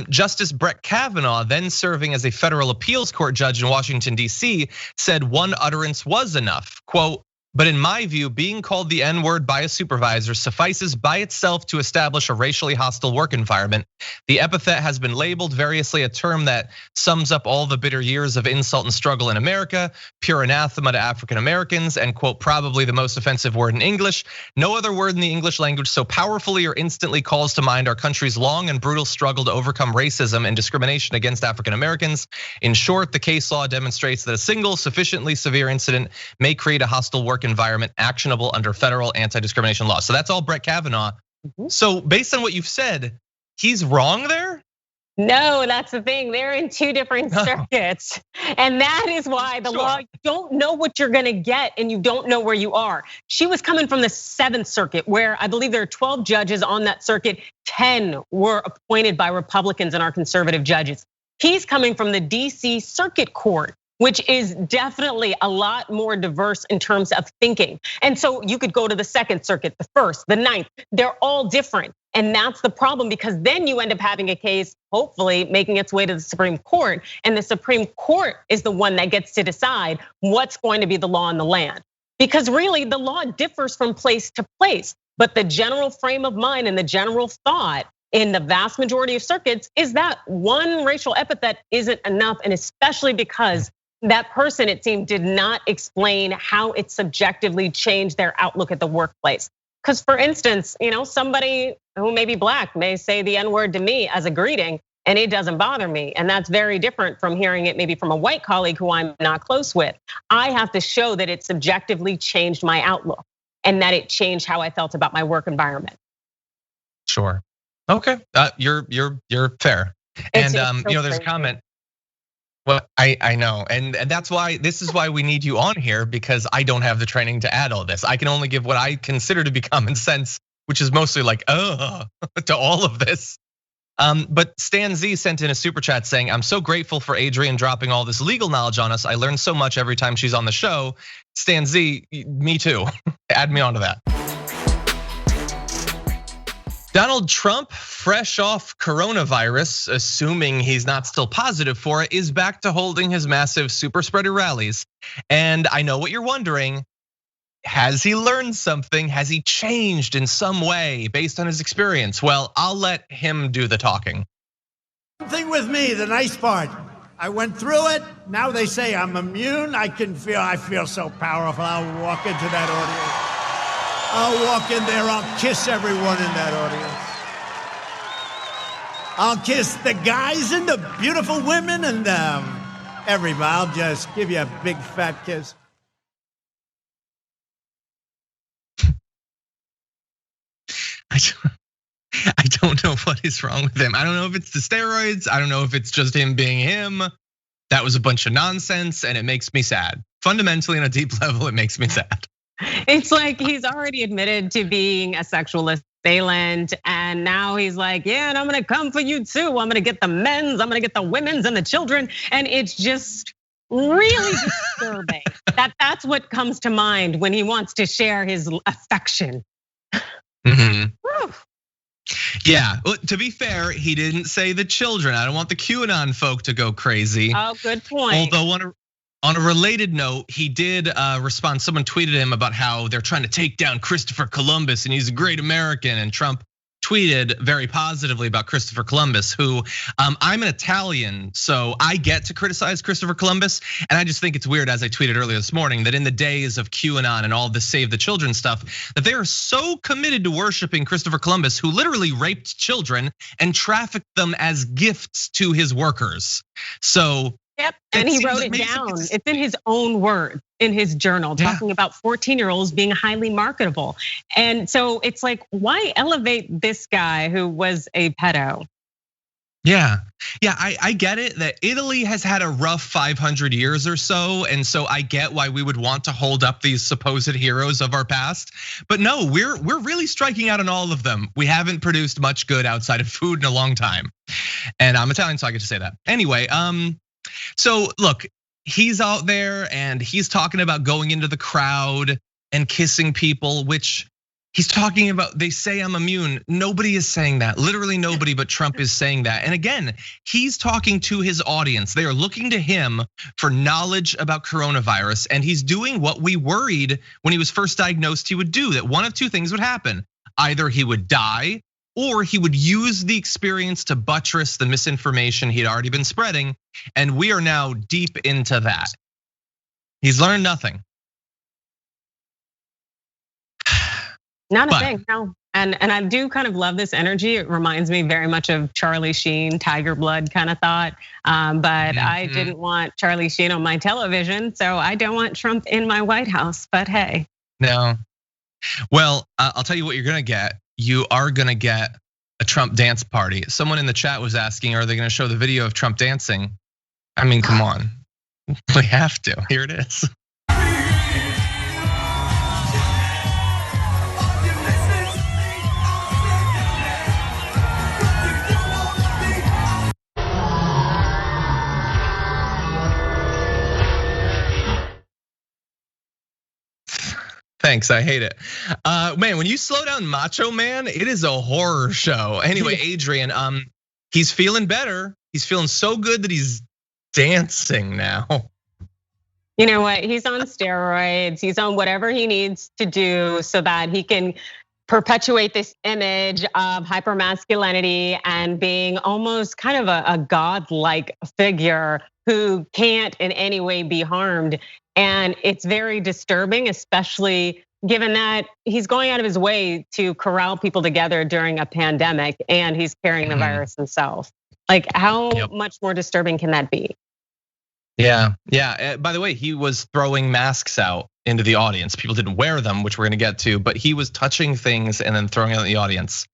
Justice Brett Kavanaugh, then serving as a federal appeals court judge in Washington, D.C., said one utterance was enough, quote, but in my view, being called the N-word by a supervisor suffices by itself to establish a racially hostile work environment. The epithet has been labeled variously a term that sums up all the bitter years of insult and struggle in America, pure anathema to African Americans, and quote, probably the most offensive word in English. No other word in the English language so powerfully or instantly calls to mind our country's long and brutal struggle to overcome racism and discrimination against African Americans. In short, the case law demonstrates that a single sufficiently severe incident may create a hostile work environment actionable under federal anti-discrimination law. So that's all Brett Kavanaugh. So based on what you've said, he's wrong there? No, that's the thing. They're in two different circuits. And that is why the law, you don't know what you're gonna get and you don't know where you are. She was coming from the 7th Circuit, where I believe there are 12 judges on that circuit. 10 were appointed by Republicans and are conservative judges. He's coming from the DC Circuit Court, which is definitely a lot more diverse in terms of thinking. And so you could go to the 2nd Circuit, the 1st, the 9th, they're all different. And that's the problem, because then you end up having a case, hopefully making its way to the Supreme Court. And the Supreme Court is the one that gets to decide what's going to be the law in the land. Because really the law differs from place to place, but the general frame of mind and the general thought in the vast majority of circuits is that one racial epithet isn't enough, and especially because that person, it seemed, did not explain how it subjectively changed their outlook at the workplace. Because for instance, somebody who may be black may say the N-word to me as a greeting and it doesn't bother me. And that's very different from hearing it maybe from a white colleague who I'm not close with. I have to show that it subjectively changed my outlook and that it changed how I felt about my work environment. Sure, okay, you're fair. And there's a comment. Well, I know, and that's why this is why we need you on here, because I don't have the training to add all this. I can only give what I consider to be common sense, which is mostly like, to all of this. But Stan Z sent in a super chat saying, I'm so grateful for Adrienne dropping all this legal knowledge on us. I learn so much every time she's on the show. Stan Z, me too. Add me onto that. Donald Trump, fresh off coronavirus, assuming he's not still positive for it, is back to holding his massive super spreader rallies. And I know what you're wondering. Has he learned something? Has he changed in some way based on his experience? Well, I'll let him do the talking. Thing with me, the nice part. I went through it. Now they say I'm immune. I feel so powerful. I'll walk into that audience. I'll walk in there. I'll kiss everyone in that audience. I'll kiss the guys and the beautiful women and everybody. I'll just give you a big fat kiss. I don't know what is wrong with him. I don't know if it's the steroids. I don't know if it's just him being him. That was a bunch of nonsense and it makes me sad. Fundamentally, on a deep level, it makes me sad. It's like he's already admitted to being a sexual assailant. And now he's like, yeah, and I'm gonna come for you too. I'm gonna get the men's, I'm gonna get the women's and the children. And it's just really disturbing. That's what comes to mind when he wants to share his affection. Yeah, to be fair, he didn't say the children. I don't want the QAnon folk to go crazy. Oh, good point. Although on a related note, he did respond. Someone tweeted him about how they're trying to take down Christopher Columbus and he's a great American. And Trump tweeted very positively about Christopher Columbus, who I'm an Italian, so I get to criticize Christopher Columbus. And I just think it's weird, as I tweeted earlier this morning, that in the days of QAnon and all the Save the Children stuff, that they are so committed to worshiping Christopher Columbus, who literally raped children and trafficked them as gifts to his workers. So yep, and he wrote it down. It's in his own words, in his journal, talking about 14-year-olds being highly marketable. And so it's like, why elevate this guy who was a pedo? Yeah, I get it that Italy has had a rough 500 years or so. And so I get why we would want to hold up these supposed heroes of our past. But no, we're really striking out on all of them. We haven't produced much good outside of food in a long time. And I'm Italian, so I get to say that. Anyway, so look, he's out there and he's talking about going into the crowd and kissing people, which he's talking about. They say I'm immune. Nobody is saying that. Literally nobody but Trump is saying that. And again, he's talking to his audience. They are looking to him for knowledge about coronavirus. And he's doing what we worried when he was first diagnosed he would do, that one of two things would happen. Either he would die, or he would use the experience to buttress the misinformation he'd already been spreading. And we are now deep into that. He's learned nothing. Not a thing, no. And I do kind of love this energy. It reminds me very much of Charlie Sheen, Tiger Blood kind of thought. But I didn't want Charlie Sheen on my television, so I don't want Trump in my White House, but hey. No, well, I'll tell you what you're gonna get. You are gonna get a Trump dance party. Someone in the chat was asking, are they gonna show the video of Trump dancing? I mean, come on, we have to, here it is. Thanks, I hate it. Man, when you slow down Macho Man, it is a horror show. Anyway, Adrienne, he's feeling better. He's feeling so good that he's dancing now. You know what, he's on steroids. He's on whatever he needs to do so that he can perpetuate this image of hypermasculinity and being almost kind of a godlike figure who can't in any way be harmed. And it's very disturbing, especially given that he's going out of his way to corral people together during a pandemic and he's carrying the virus himself. Like, how much more disturbing can that be? Yeah. By the way, he was throwing masks out into the audience. People didn't wear them, which we're gonna get to, but he was touching things and then throwing it in the audience.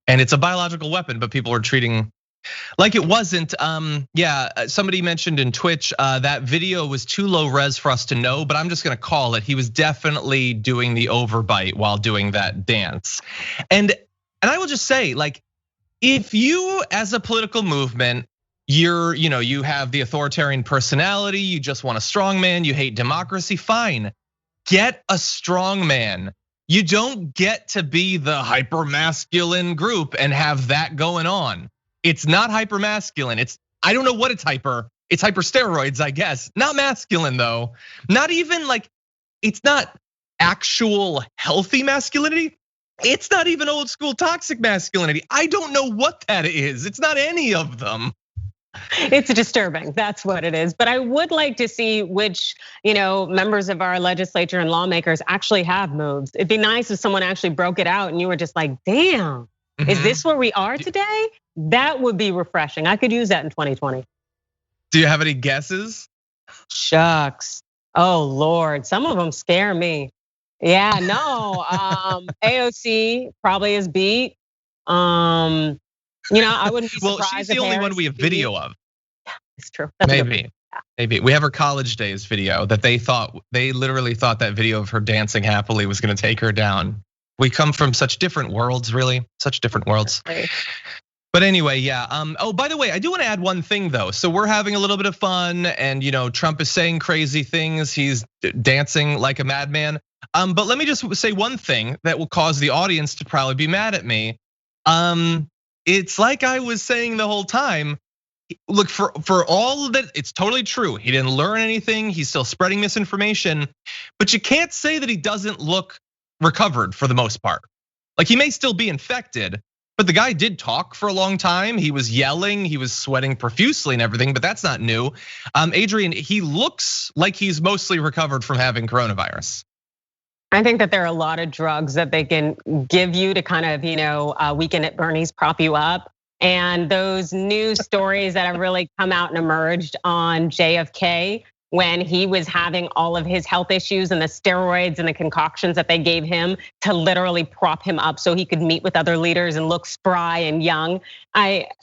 And it's a biological weapon, but people are treating like it wasn't. Somebody mentioned in Twitch that video was too low res for us to know, but I'm just gonna call it. He was definitely doing the overbite while doing that dance. And I will just say, like, if you as a political movement, you have the authoritarian personality, you just want a strong man, you hate democracy, fine. Get a strong man You don't get to be the hyper-masculine group and have that going on. It's not hyper-masculine. I don't know what it's hyper. It's hyper-steroids, I guess. Not masculine though. Not even like, it's not actual healthy masculinity. It's not even old school toxic masculinity. I don't know what that is. It's not any of them. It's disturbing, that's what it is. But I would like to see which, members of our legislature and lawmakers actually have moves. It'd be nice if someone actually broke it out and you were just like, damn, is this where we are today? That would be refreshing. I could use that in 2020. Do you have any guesses? Shucks. Oh Lord, some of them scare me. Yeah, no, AOC probably is beat. I wouldn't be surprised. Well, she's the only one we have video of. Yeah, it's true. Maybe we have her college days video that they literally thought that video of her dancing happily was going to take her down. We come from such different worlds, really, such different worlds. But anyway, yeah. Oh, by the way, I do want to add one thing though. So we're having a little bit of fun, and Trump is saying crazy things. He's dancing like a madman. But let me just say one thing that will cause the audience to probably be mad at me. It's like I was saying the whole time. Look, for all of that, it's totally true. He didn't learn anything. He's still spreading misinformation. But you can't say that he doesn't look recovered for the most part. Like, he may still be infected, but the guy did talk for a long time. He was yelling, he was sweating profusely and everything, but that's not new. Adrienne, he looks like he's mostly recovered from having coronavirus. I think that there are a lot of drugs that they can give you to kind of, Weekend at Bernie's prop you up. And those news stories that have really come out and emerged on JFK when he was having all of his health issues and the steroids and the concoctions that they gave him to literally prop him up so he could meet with other leaders and look spry and young.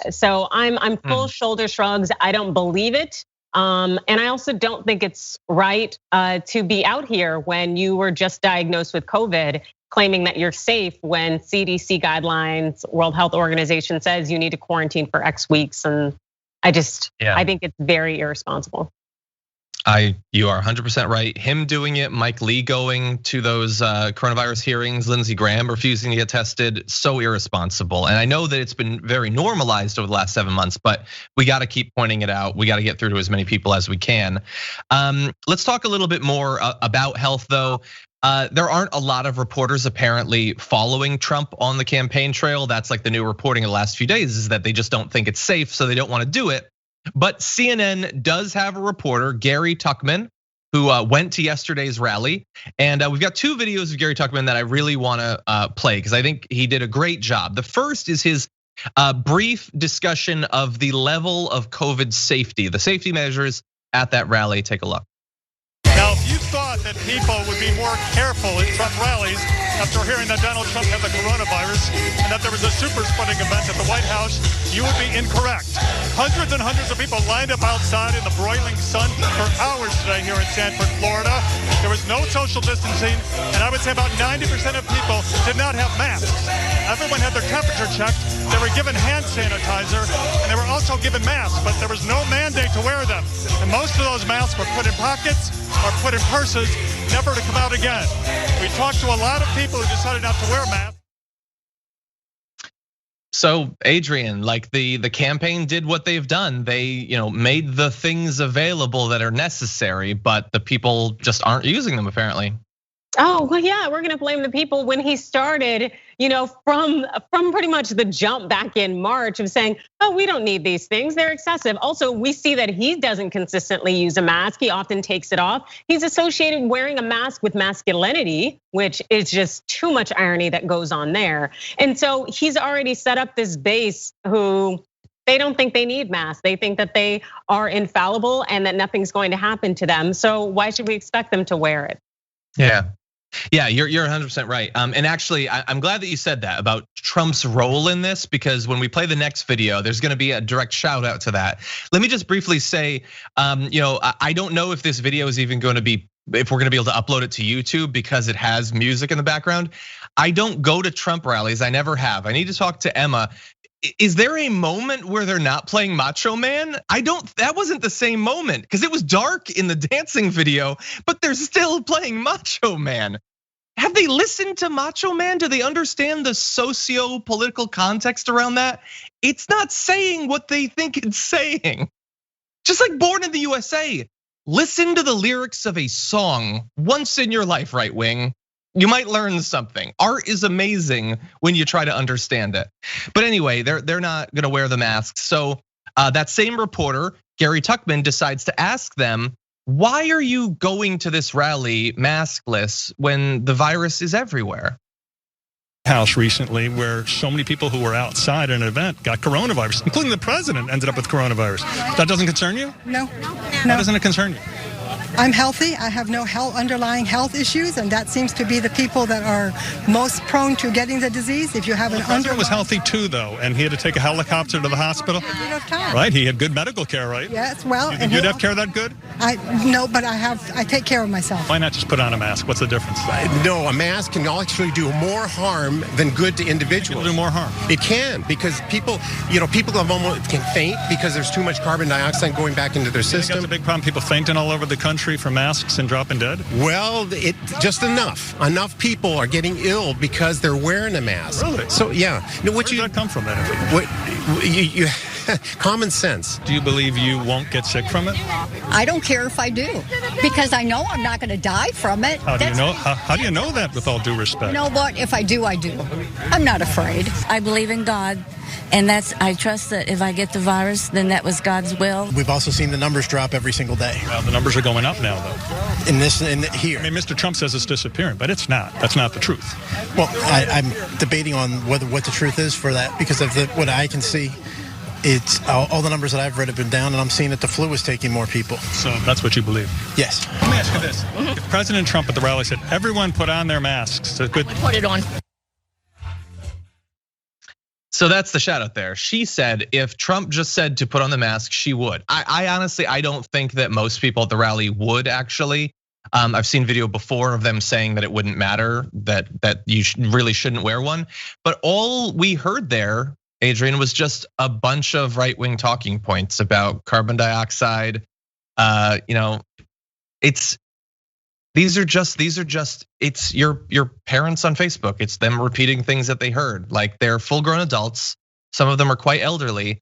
So I'm full shoulder shrugs. I don't believe it. And I also don't think it's right to be out here when you were just diagnosed with COVID, claiming that you're safe when CDC guidelines, World Health Organization says you need to quarantine for X weeks. And I think it's very irresponsible. You are 100% right. Him doing it, Mike Lee going to those coronavirus hearings, Lindsey Graham refusing to get tested, so irresponsible. And I know that it's been very normalized over the last 7 months, but we got to keep pointing it out. We got to get through to as many people as we can. Let's talk a little bit more about health though. There aren't a lot of reporters apparently following Trump on the campaign trail. That's like the new reporting of the last few days, is that they just don't think it's safe, so they don't want to do it. But CNN does have a reporter, Gary Tuchman, who went to yesterday's rally. And we've got 2 videos of Gary Tuchman that I really want to play because I think he did a great job. The first is his brief discussion of the level of COVID safety, the safety measures at that rally. Take a look. Now, if you thought that people would be more careful at Trump rallies after hearing that Donald Trump had the coronavirus and that there was a super spreading event at the White House, you would be incorrect. Hundreds and hundreds of people lined up outside in the broiling sun for hours today here in Sanford, Florida. There was no social distancing, and I would say about 90% of people did not have masks. Everyone had their temperature checked. They were given hand sanitizer, and they were also given masks, but there was no mandate to wear them. And most of those masks were put in pockets or put in purses, never to come out again. We talked to a lot of people who decided not to wear masks. So Adrienne, like the campaign did what they've done. They made the things available that are necessary, but the people just aren't using them apparently. Oh, well, yeah, we're gonna blame the people when he started, from pretty much the jump back in March of saying, oh, we don't need these things, they're excessive. Also, we see that he doesn't consistently use a mask, he often takes it off. He's associated wearing a mask with masculinity, which is just too much irony that goes on there. And so he's already set up this base who they don't think they need masks. They think that they are infallible and that nothing's going to happen to them. So why should we expect them to wear it? Yeah, you're 100% right. And actually, I'm glad that you said that about Trump's role in this, because when we play the next video, there's gonna be a direct shout out to that. Let me just briefly say, I don't know if this video is even gonna be, if we're gonna be able to upload it to YouTube because it has music in the background. I don't go to Trump rallies, I never have. I need to talk to Emma. Is there a moment where they're not playing Macho Man? That wasn't the same moment because it was dark in the dancing video, but they're still playing Macho Man. have they listened to Macho Man? Do they understand the socio-political context around that? It's not saying what they think it's saying. Just like Born in the USA, listen to the lyrics of a song once in your life, right wing. You might learn something. Art is amazing when you try to understand it. But anyway, they're not gonna wear the masks. So that same reporter, Gary Tuchman, decides to ask them, why are you going to this rally maskless when the virus is everywhere? House recently where so many people who were outside an event got coronavirus, including the president ended up with coronavirus. That doesn't concern you? No. Why doesn't it concern you? I'm healthy. I have no underlying health issues, and that seems to be the people that are most prone to getting the disease. If you have an The president was healthy too, though, and he had to take a helicopter to the hospital. Right, he had good medical care, right? Yes, well, You'd have care that good? No, but I take care of myself. Why not just put on a mask? What's the difference? No, a mask can actually do more harm than good to individuals. It'll do more harm. It can, because people have almost can faint because there's too much carbon dioxide going back into their system. That's a big problem. People fainting all over the country from masks and dropping dead. Well, it just enough people are getting ill because they're wearing a mask. Really? So yeah. Where does that come from then? You common sense. Do you believe you won't get sick from it? I don't care if I do, because I know I'm not going to die from it. How do you know? How do you know that? With all due respect. You know what? If I do, I do. I'm not afraid. I believe in God. And I trust that if I get the virus, then that was God's will. We've also seen the numbers drop every single day. Well, the numbers are going up now, though. Here. I mean, Mr. Trump says it's disappearing, but it's not. That's not the truth. Well, I'm debating on what the truth is for that, because of what I can see. It's all the numbers that I've read have been down, and I'm seeing that the flu is taking more people. So that's what you believe? Yes. Let me ask you this. If President Trump at the rally said, everyone put on their masks. So good. Put it on. So that's the shout out there. She said if Trump just said to put on the mask, she would. I honestly, I don't think that most people at the rally would actually. I've seen video before of them saying that it wouldn't matter, that you really shouldn't wear one. But all we heard there, Adrienne, was just a bunch of right-wing talking points about carbon dioxide. These are just it's your parents on Facebook. It's them repeating things that they heard. Like, they're full-grown adults. Some of them are quite elderly,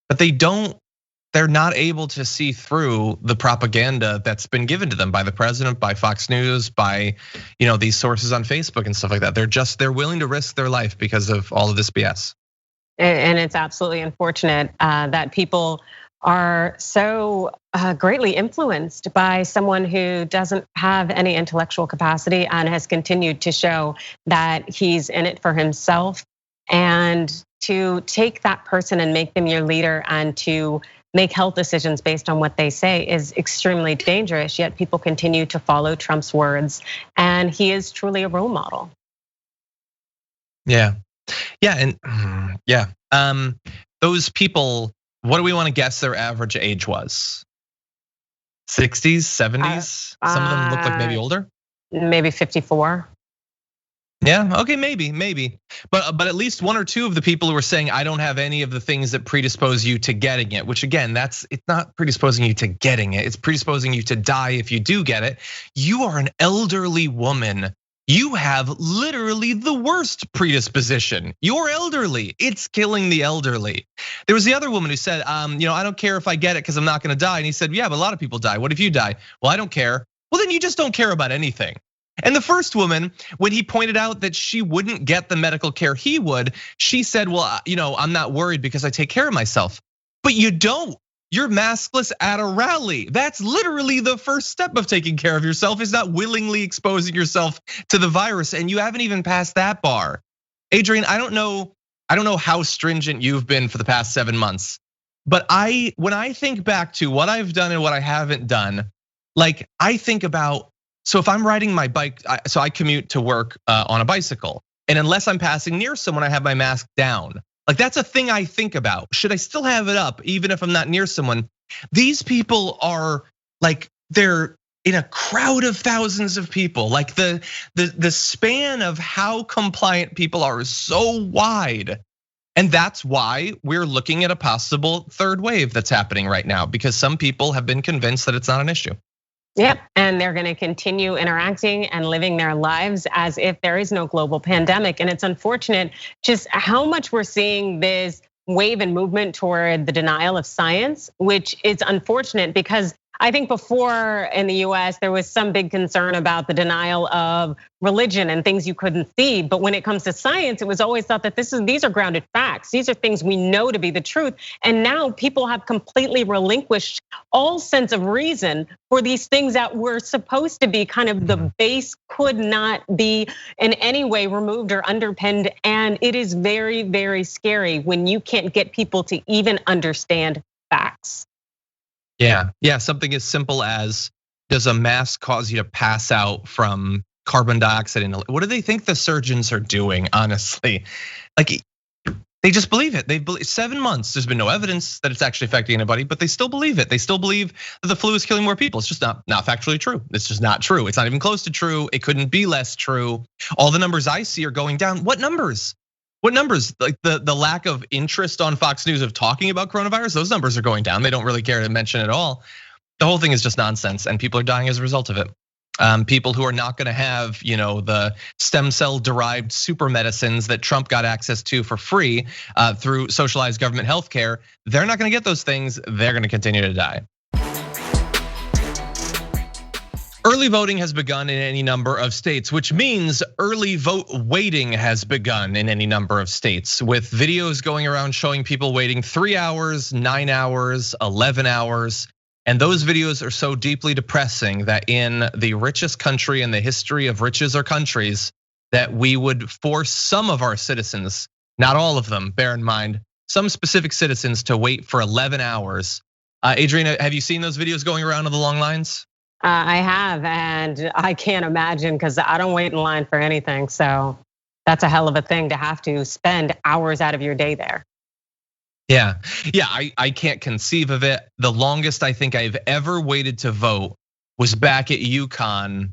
but they're not able to see through the propaganda that's been given to them by the president, by Fox News, by these sources on Facebook and stuff like that. They're willing to risk their life because of all of this BS. And it's absolutely unfortunate that people are so greatly influenced by someone who doesn't have any intellectual capacity and has continued to show that he's in it for himself. And to take that person and make them your leader and to make health decisions based on what they say is extremely dangerous, yet people continue to follow Trump's words. And he is truly a role model. Yeah. Those people, what do we want to guess their average age was? 60s, 70s? Some of them look like maybe older? Maybe 54. Yeah, okay, maybe. But at least one or two of the people who are saying, I don't have any of the things that predispose you to getting it, which again, it's not predisposing you to getting it, it's predisposing you to die if you do get it. You are an elderly woman. You have literally the worst predisposition. You're elderly. It's killing the elderly. There was the other woman who said, I don't care if I get it because I'm not gonna die. And he said, yeah, but a lot of people die. What if you die? Well, I don't care. Well, then you just don't care about anything. And the first woman, when he pointed out that she wouldn't get the medical care he would, she said, well, I'm not worried because I take care of myself. But you don't. You're maskless at a rally. That's literally the first step of taking care of yourself, is not willingly exposing yourself to the virus. And you haven't even passed that bar. Adrienne, I don't know how stringent you've been for the past 7 months, but when I think back to what I've done and what I haven't done, like I think about, so if I'm riding my bike, so I commute to work on a bicycle, and unless I'm passing near someone, I have my mask down. Like, that's a thing I think about. Should I still have it up even if I'm not near someone? These people are like, they're in a crowd of thousands of people. Like the span of how compliant people are is so wide. And that's why we're looking at a possible third wave that's happening right now, because some people have been convinced that it's not an issue. Yep, and they're gonna continue interacting and living their lives as if there is no global pandemic. And it's unfortunate just how much we're seeing this wave and movement toward the denial of science, which is unfortunate because I think before in the US, there was some big concern about the denial of religion and things you couldn't see. But when it comes to science, it was always thought that these are grounded facts. These are things we know to be the truth. And now people have completely relinquished all sense of reason for these things that were supposed to be kind of the base, could not be in any way removed or underpinned. And it is very, very scary when you can't get people to even understand facts. Yeah, something as simple as, does a mask cause you to pass out from carbon dioxide? What do they think the surgeons are doing, honestly? Like, they just believe it. They've believed 7 months, there's been no evidence that it's actually affecting anybody, but they still believe it. They still believe that the flu is killing more people. It's just not factually true. It's just not true. It's not even close to true. It couldn't be less true. All the numbers I see are going down. What numbers? What numbers? Like the lack of interest on Fox News of talking about coronavirus, those numbers are going down. They don't really care to mention it at all. The whole thing is just nonsense, and people are dying as a result of it. People who are not gonna have, the stem cell derived super medicines that Trump got access to for free through socialized government healthcare, they're not gonna get those things, they're gonna continue to die. Early voting has begun in any number of states, which means early vote waiting has begun in any number of states, with videos going around showing people waiting 3 hours, 9 hours, 11 hours. And those videos are so deeply depressing that in the richest country in the history of riches or countries, that we would force some of our citizens, not all of them, bear in mind, some specific citizens to wait for 11 hours. Adrienne, have you seen those videos going around of the long lines? I have, and I can't imagine because I don't wait in line for anything. So that's a hell of a thing to have to spend hours out of your day there. Yeah, I can't conceive of it. The longest I think I've ever waited to vote was back at UConn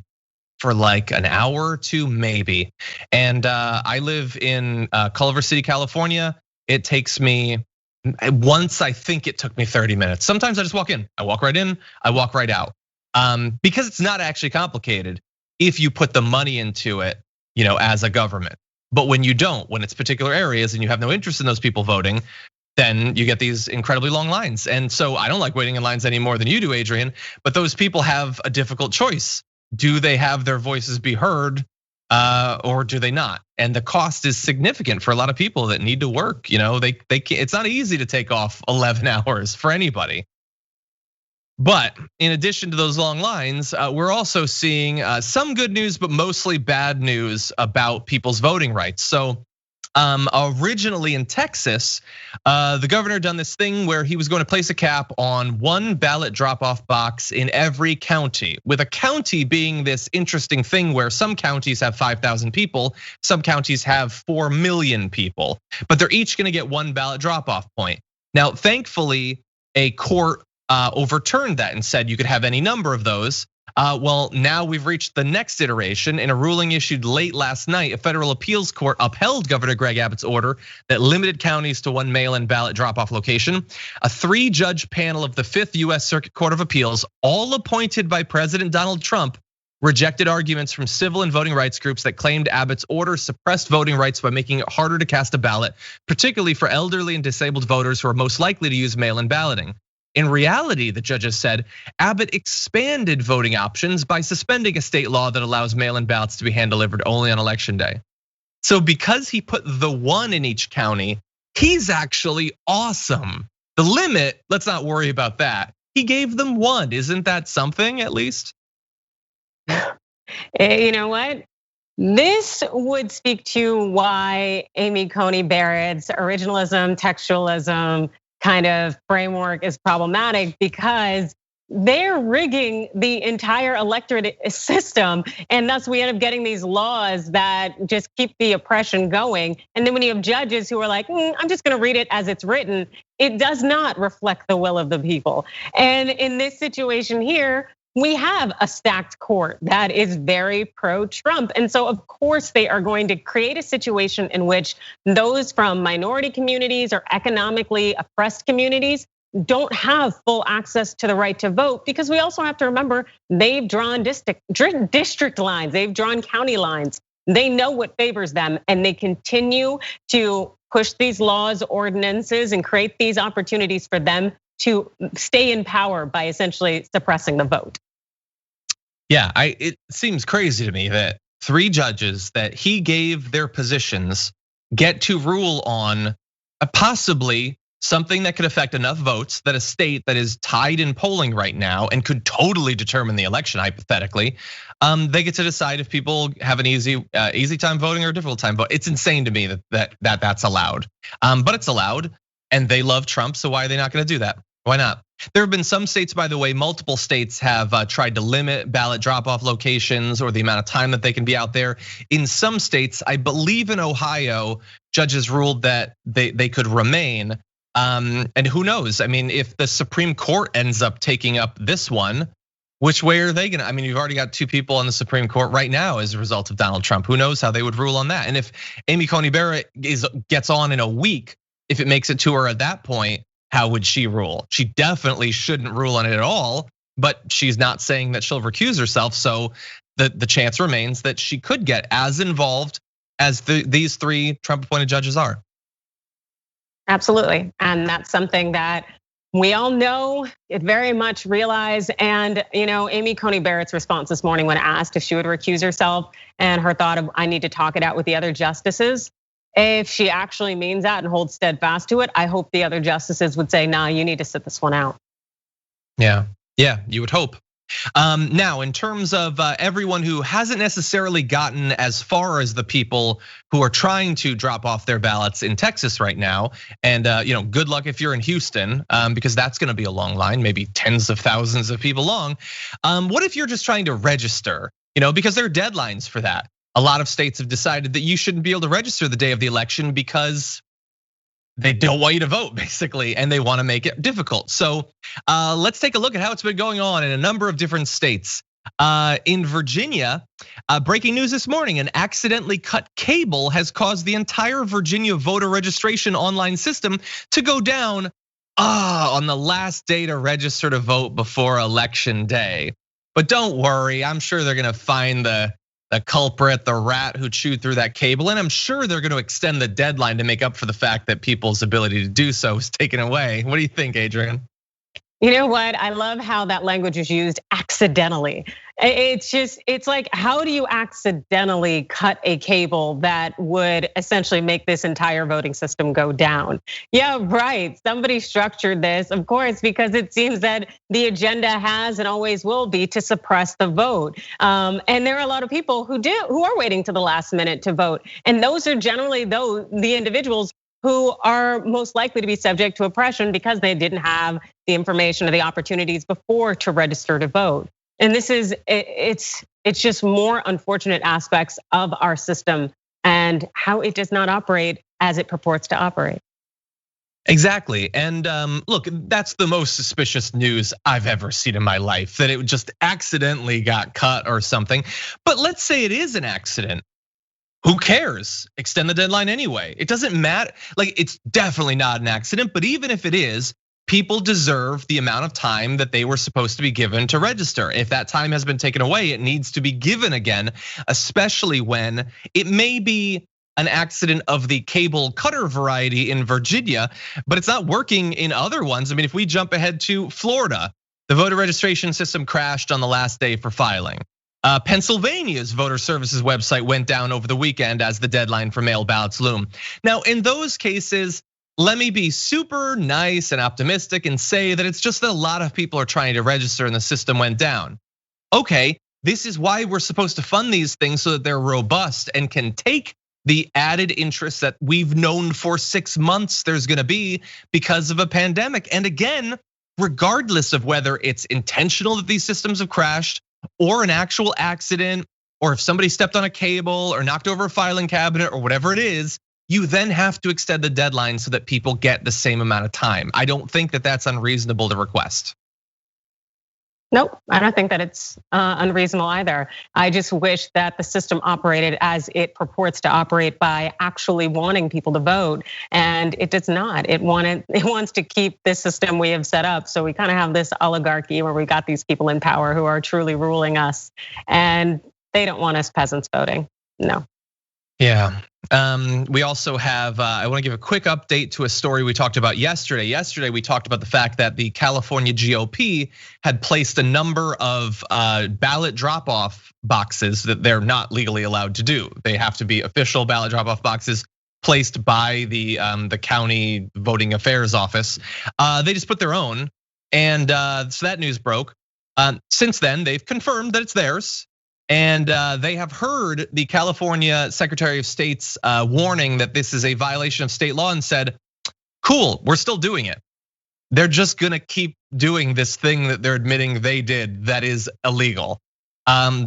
for like an hour or two, maybe. And I live in Culver City, California. It takes me, once I think it took me 30 minutes. Sometimes I just walk in, I walk right in, I walk right out. Because it's not actually complicated if you put the money into it, as a government. But when you don't, when it's particular areas and you have no interest in those people voting, then you get these incredibly long lines. And so I don't like waiting in lines any more than you do, Adrienne, but those people have a difficult choice. Do they have their voices be heard or do they not? And the cost is significant for a lot of people that need to work. They can't, it's not easy to take off 11 hours for anybody. But in addition to those long lines, we're also seeing some good news, but mostly bad news about people's voting rights. So originally in Texas, the governor done this thing where he was going to place a cap on one ballot drop-off box in every county, with a county being this interesting thing where some counties have 5,000 people, some counties have 4 million people, but they're each gonna get one ballot drop-off point. Now, thankfully, a court overturned that and said you could have any number of those. Well, now we've reached the next iteration. In a ruling issued late last night, a federal appeals court upheld Governor Gregg Abbott's order that limited counties to one mail-in ballot drop-off location. A 3-judge panel of the 5th US Circuit Court of Appeals, all appointed by President Donald Trump, rejected arguments from civil and voting rights groups that claimed Abbott's order suppressed voting rights by making it harder to cast a ballot, particularly for elderly and disabled voters who are most likely to use mail-in balloting. In reality, the judges said, Abbott expanded voting options by suspending a state law that allows mail-in ballots to be hand-delivered only on election day. So because he put the one in each county, he's actually awesome. The limit, let's not worry about that. He gave them one, isn't that something at least? You know what? This would speak to why Amy Coney Barrett's originalism, textualism, kind of framework is problematic, because they're rigging the entire electorate system. And thus we end up getting these laws that just keep the oppression going. And then when you have judges who are like, I'm just gonna read it as it's written, it does not reflect the will of the people. And in this situation here, we have a stacked court that is very pro-Trump. And so of course they are going to create a situation in which those from minority communities or economically oppressed communities don't have full access to the right to vote, because we also have to remember they've drawn district lines, they've drawn county lines. They know what favors them, and they continue to push these laws, ordinances, and create these opportunities for them to stay in power by essentially suppressing the vote. Yeah, it seems crazy to me that 3 judges that he gave their positions get to rule on possibly something that could affect enough votes that a state that is tied in polling right now and could totally determine the election hypothetically, they get to decide if people have an easy time voting or a difficult time voting. It's insane to me that that's allowed, but it's allowed, and they love Trump, so why are they not going to do that? Why not? There have been some states, by the way, multiple states have tried to limit ballot drop-off locations or the amount of time that they can be out there. In some states, I believe in Ohio, judges ruled that they could remain. And who knows? I mean, if the Supreme Court ends up taking up this one, which way are they gonna? I mean, you've already got 2 people on the Supreme Court right now as a result of Donald Trump. Who knows how they would rule on that? And if Amy Coney Barrett gets on in a week, if it makes it to her at that point, how would she rule? She definitely shouldn't rule on it at all, but she's not saying that she'll recuse herself. So the chance remains that she could get as involved as these 3 Trump appointed judges are. Absolutely, and that's something that we all know, it very much realize. And Amy Coney Barrett's response this morning when asked if she would recuse herself, and her thought of, I need to talk it out with the other justices. If she actually means that and holds steadfast to it, I hope the other justices would say, nah, you need to sit this one out. Yeah, you would hope. Now, in terms of everyone who hasn't necessarily gotten as far as the people who are trying to drop off their ballots in Texas right now, and good luck if you're in Houston, because that's going to be a long line, maybe tens of thousands of people long. What if you're just trying to register? Because there are deadlines for that. A lot of states have decided that you shouldn't be able to register the day of the election because they don't want you to vote, basically, and they want to make it difficult. So let's take a look at how it's been going on in a number of different states. In Virginia, breaking news this morning, an accidentally cut cable has caused the entire Virginia voter registration online system to go down on the last day to register to vote before election day. But don't worry, I'm sure they're gonna find the culprit, the rat who chewed through that cable. And I'm sure they're gonna extend the deadline to make up for the fact that people's ability to do so is taken away. What do you think, Adrienne? You know what? I love how that language is used, accidentally. It's like, how do you accidentally cut a cable that would essentially make this entire voting system go down? Yeah, right. Somebody structured this, of course, because it seems that the agenda has and always will be to suppress the vote. And there are a lot of people who are waiting to the last minute to vote. And those are generally the individuals who are most likely to be subject to oppression because they didn't have the information or the opportunities before to register to vote. And it's just more unfortunate aspects of our system and how it does not operate as it purports to operate. Exactly, and look, that's the most suspicious news I've ever seen in my life, that it just accidentally got cut or something. But let's say it is an accident. Who cares? Extend the deadline anyway. It doesn't matter. Like, it's definitely not an accident, but even if it is, people deserve the amount of time that they were supposed to be given to register. If that time has been taken away, it needs to be given again, especially when it may be an accident of the cable cutter variety in Virginia, but it's not working in other ones. I mean, if we jump ahead to Florida, the voter registration system crashed on the last day for filing. Pennsylvania's voter services website went down over the weekend as the deadline for mail ballots loom. Now, in those cases, let me be super nice and optimistic and say that it's just that a lot of people are trying to register and the system went down. Okay, this is why we're supposed to fund these things so that they're robust and can take the added interest that we've known for 6 months there's gonna be because of a pandemic. And again, regardless of whether it's intentional that these systems have crashed or an actual accident, or if somebody stepped on a cable or knocked over a filing cabinet or whatever it is, you then have to extend the deadline so that people get the same amount of time. I don't think that that's unreasonable to request. Nope, I don't think that it's unreasonable either. I just wish that the system operated as it purports to operate by actually wanting people to vote, and it does not. It wants to keep this system we have set up. So we kind of have this oligarchy where we got these people in power who are truly ruling us, and they don't want us peasants voting. No. Yeah. We also have, I want to give a quick update to a story we talked about yesterday. Yesterday, we talked about the fact that the California GOP had placed a number of ballot drop-off boxes that they're not legally allowed to do. They have to be official ballot drop-off boxes placed by the county voting affairs office. They just put their own, and so that news broke. Since then, they've confirmed that it's theirs. And they have heard the California Secretary of State's warning that this is a violation of state law and said, cool, we're still doing it. They're just gonna keep doing this thing that they're admitting they did that is illegal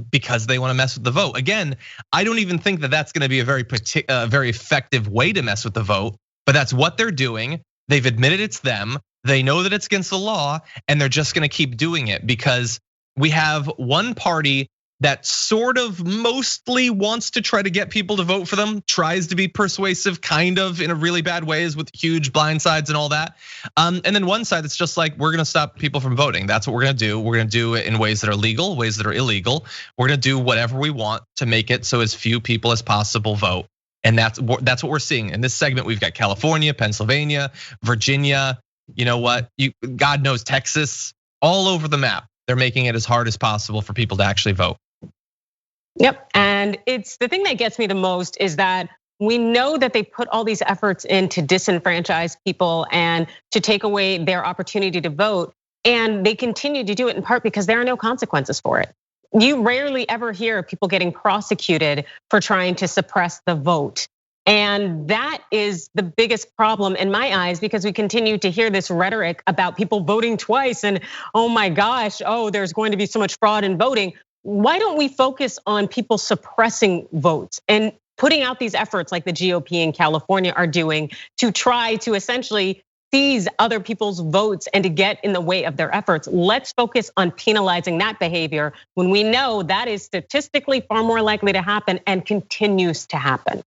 because they wanna mess with the vote. Again, I don't even think that that's gonna be a very effective way to mess with the vote, but that's what they're doing. They've admitted it's them. They know that it's against the law, and they're just gonna keep doing it because we have one party that sort of mostly wants to try to get people to vote for them, tries to be persuasive kind of in a really bad ways with huge blind sides and all that. And then one side that's just like, we're gonna stop people from voting. That's what we're gonna do. We're gonna do it in ways that are legal, ways that are illegal. We're gonna do whatever we want to make it so as few people as possible vote. And that's what we're seeing. In this segment, we've got California, Pennsylvania, Virginia, you know what, God knows, Texas, all over the map. They're making it as hard as possible for people to actually vote. Yep, and it's the thing that gets me the most is that we know that they put all these efforts in to disenfranchise people and to take away their opportunity to vote. And they continue to do it in part because there are no consequences for it. You rarely ever hear people getting prosecuted for trying to suppress the vote. And that is the biggest problem in my eyes because we continue to hear this rhetoric about people voting twice and oh my gosh, there's going to be so much fraud in voting. Why don't we focus on people suppressing votes and putting out these efforts like the GOP in California are doing to try to essentially seize other people's votes and to get in the way of their efforts? Let's focus on penalizing that behavior when we know that is statistically far more likely to happen and continues to happen.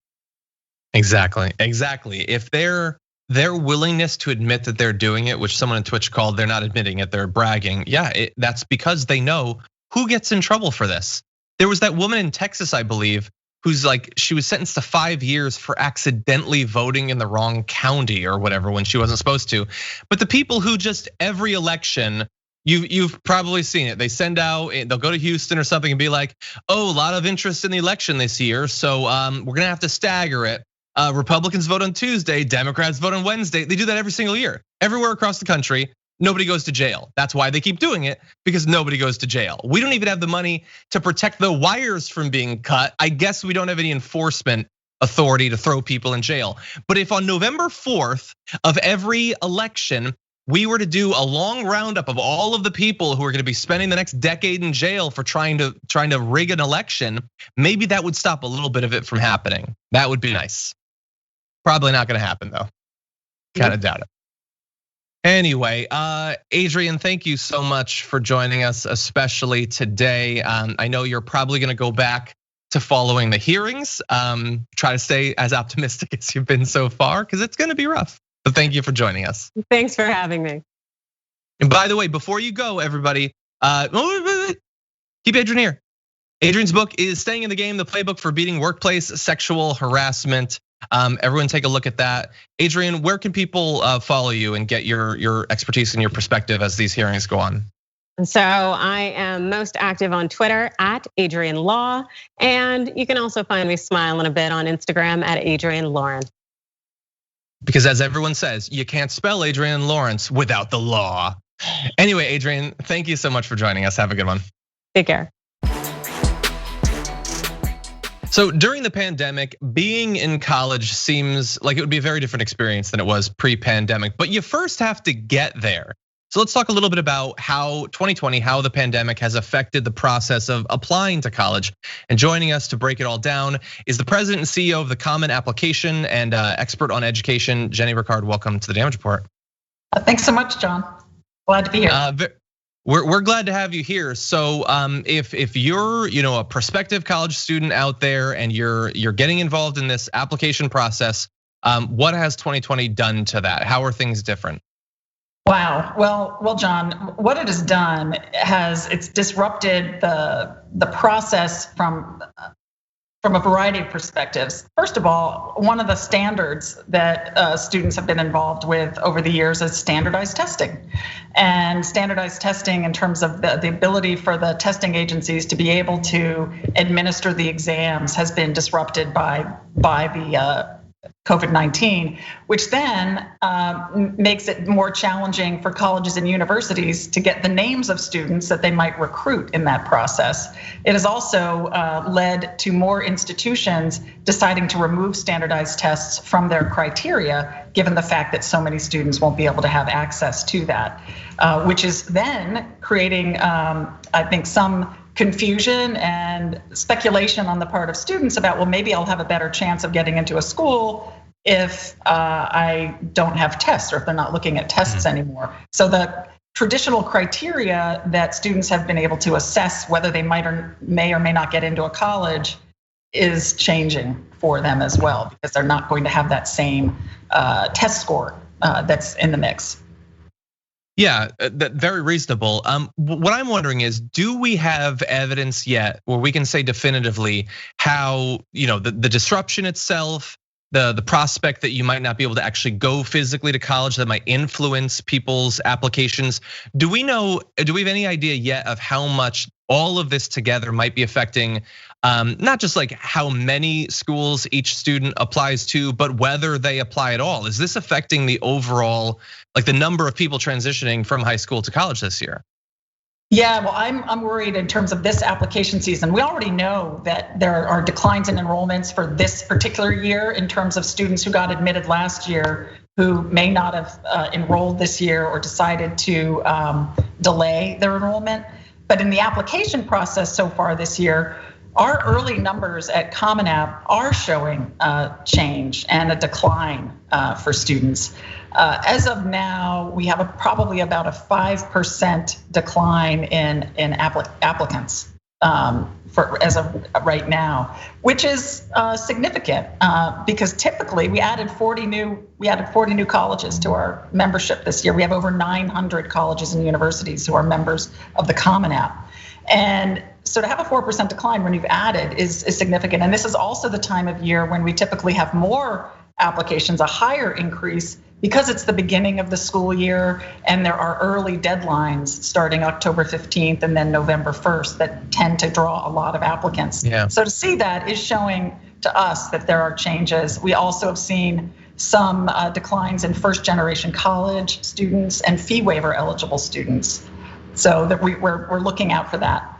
Exactly. If their willingness to admit that they're doing it, which someone on Twitch called, they're not admitting it, they're bragging. Yeah, that's because they know who gets in trouble for this. There was that woman in Texas, I believe, who's like, she was sentenced to 5 years for accidentally voting in the wrong county or whatever when she wasn't supposed to. But the people who just every election, you've probably seen it. They send out, they'll go to Houston or something and be like, a lot of interest in the election this year, so we're gonna have to stagger it. Republicans vote on Tuesday, Democrats vote on Wednesday. They do that every single year, everywhere across the country. Nobody goes to jail. That's why they keep doing it, because nobody goes to jail. We don't even have the money to protect the wires from being cut. I guess we don't have any enforcement authority to throw people in jail. But if on November 4th of every election, we were to do a long roundup of all of the people who are gonna be spending the next decade in jail for trying to rig an election, maybe that would stop a little bit of it from happening. That would be nice. Probably not gonna happen though. Kind of doubt it. Anyway, Adrienne, thank you so much for joining us, especially today. I know you're probably gonna go back to following the hearings. Try to stay as optimistic as you've been so far, because it's gonna be rough. But thank you for joining us. Thanks for having me. And by the way, before you go, everybody, keep Adrienne here. Adrienne's book is Staying in the Game, the playbook for beating workplace sexual harassment. Everyone take a look at that. Adrienne, where can people follow you and get your expertise and your perspective as these hearings go on? So I am most active on Twitter at Adrienne Law. And you can also find me smiling a bit on Instagram at Adrienne Lauren. Because as everyone says, you can't spell Adrienne Lawrence without the law. Anyway, Adrienne, thank you so much for joining us. Have a good one. Take care. So during the pandemic, being in college seems like it would be a very different experience than it was pre-pandemic, but you first have to get there. So let's talk a little bit about how 2020, how the pandemic has affected the process of applying to college. And joining us to break it all down is the president and CEO of the Common Application and expert on education, Jenny Rickard. Welcome to the Damage Report. Thanks so much, John. Glad to be here. We're glad to have you here. So if you're a prospective college student out there and you're getting involved in this application process, what has 2020 done to that? How are things different? Wow. Well, John, what it has done it's disrupted the process from a variety of perspectives. First of all, one of the standards that students have been involved with over the years is standardized testing. And standardized testing in terms of the ability for the testing agencies to be able to administer the exams has been disrupted by the COVID-19, which then makes it more challenging for colleges and universities to get the names of students that they might recruit in that process. It has also led to more institutions deciding to remove standardized tests from their criteria, given the fact that so many students won't be able to have access to that, which is then creating, I think, some confusion and speculation on the part of students about, well, maybe I'll have a better chance of getting into a school if I don't have tests or if they're not looking at tests anymore. So the traditional criteria that students have been able to assess whether they may or may not get into a college is changing for them as well, because they're not going to have that same test score that's in the mix. Yeah, very reasonable. What I'm wondering is, do we have evidence yet where we can say definitively how the disruption itself, the prospect that you might not be able to actually go physically to college that might influence people's applications? Do we have any idea yet of how much all of this together might be affecting not just like how many schools each student applies to, but whether they apply at all? Is this affecting the overall, like the number of people transitioning from high school to college this year? Yeah, well, I'm worried in terms of this application season. We already know that there are declines in enrollments for this particular year in terms of students who got admitted last year who may not have enrolled this year or decided to delay their enrollment. But in the application process so far this year, our early numbers at Common App are showing change and a decline for students. As of now, we have probably about a 5% decline in applicants as of right now, which is significant because typically we added 40 new colleges to our membership this year. We have over 900 colleges and universities who are members of the Common App. And so to have a 4% decline when you've added is significant. And this is also the time of year when we typically have more applications, a higher increase, because it's the beginning of the school year and there are early deadlines starting October 15th and then November 1st that tend to draw a lot of applicants. Yeah. So to see that is showing to us that there are changes. We also have seen some declines in first generation college students and fee waiver eligible students. So that we're looking out for that.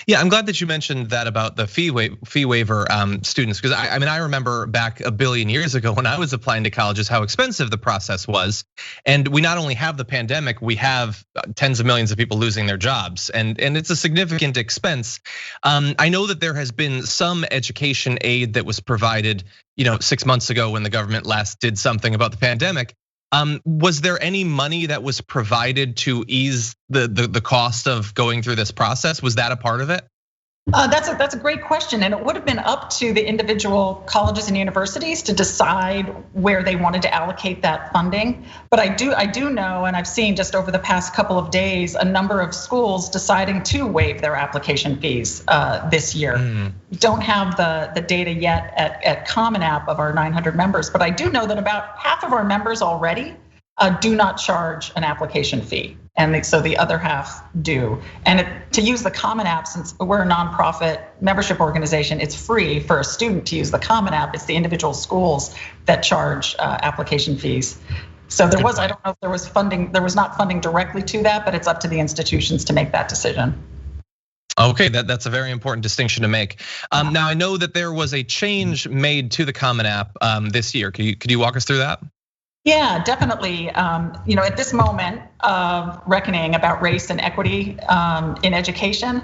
Yeah, I'm glad that you mentioned that about the fee waiver students, because I remember back a billion years ago when I was applying to colleges how expensive the process was, and we not only have the pandemic, we have tens of millions of people losing their jobs, and it's a significant expense. I know that there has been some education aid that was provided, 6 months ago when the government last did something about the pandemic. Was there any money that was provided to ease the cost of going through this process? Was that a part of it? That's a great question, and it would have been up to the individual colleges and universities to decide where they wanted to allocate that funding. But I do know, and I've seen just over the past couple of days, a number of schools deciding to waive their application fees this year. Don't have the data yet at Common App of our 900 members, but I do know that about half of our members already do not charge an application fee. And so the other half do. And to use the Common App, since we're a nonprofit membership organization, it's free for a student to use the Common App. It's the individual schools that charge application fees. So I don't know if there was funding, there was not funding directly to that, but it's up to the institutions to make that decision. Okay, that's a very important distinction to make. Now I know that there was a change made to the Common App this year. Could you walk us through that? Yeah, definitely. At this moment of reckoning about race and equity in education,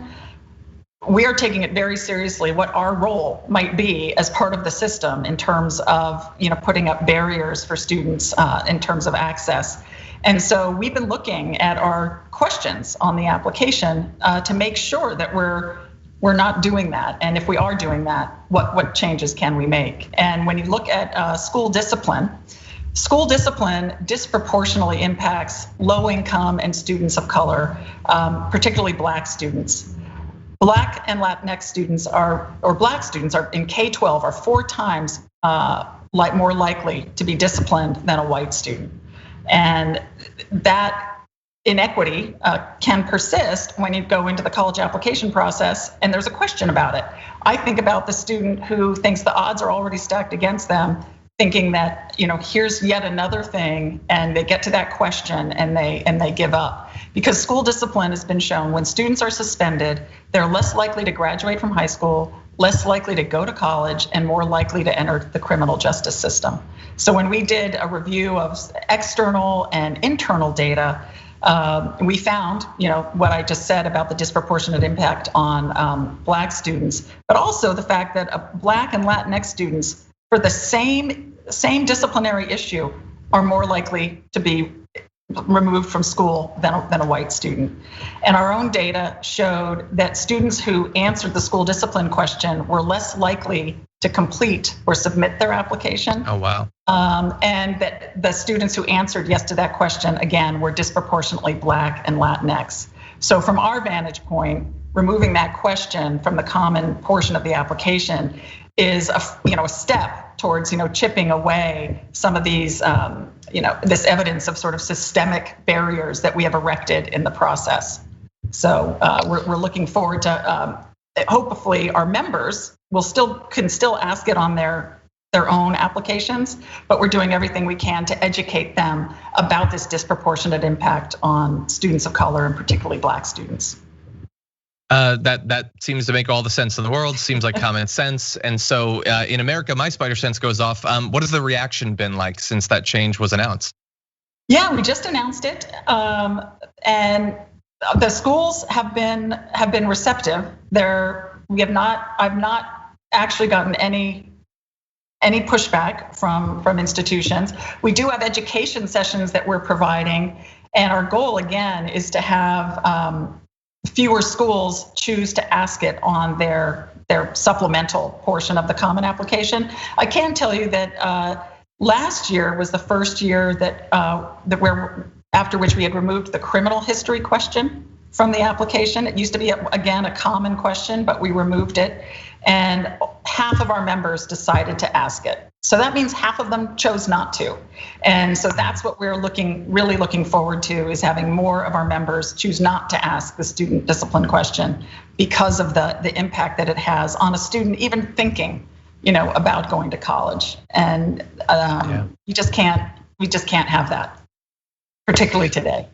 we are taking it very seriously what our role might be as part of the system in terms of putting up barriers for students in terms of access. And so we've been looking at our questions on the application to make sure that we're not doing that. And if we are doing that, what changes can we make? And when you look at school discipline disproportionately impacts low income and students of color, particularly Black students. Black and Latinx students Black students are in K-12 are 4 times more likely to be disciplined than a white student. And that inequity can persist when you go into the college application process and there's a question about it. I think about the student who thinks the odds are already stacked against them, thinking that, here's yet another thing, and they get to that question and they give up. Because school discipline has been shown when students are suspended, they're less likely to graduate from high school, less likely to go to college, and more likely to enter the criminal justice system. So when we did a review of external and internal data, we found, what I just said about the disproportionate impact on Black students, but also the fact that Black and Latinx students, for the same disciplinary issue, are more likely to be removed from school than a white student. And our own data showed that students who answered the school discipline question were less likely to complete or submit their application. Oh, wow. And that the students who answered yes to that question, again, were disproportionately Black and Latinx. So from our vantage point, removing that question from the common portion of the application is a step towards chipping away some of these this evidence of sort of systemic barriers that we have erected in the process. So we're looking forward to hopefully our members can still ask it on their own applications, but we're doing everything we can to educate them about this disproportionate impact on students of color and particularly Black students. That seems to make all the sense in the world, seems like common sense. And so in America, my spider sense goes off. What has the reaction been like since that change was announced? Yeah, we just announced it. And the schools have been receptive. I've not actually gotten any pushback from institutions. We do have education sessions that we're providing. And our goal again is to have fewer schools choose to ask it on their supplemental portion of the common application. I can tell you that last year was the first year that after which we had removed the criminal history question from the application. It used to be, again, a common question, but we removed it. And half of our members decided to ask it. So that means half of them chose not to. And so that's what we're really looking forward to, is having more of our members choose not to ask the student discipline question because of the impact that it has on a student even thinking, about going to college. And we just can't have that, particularly today.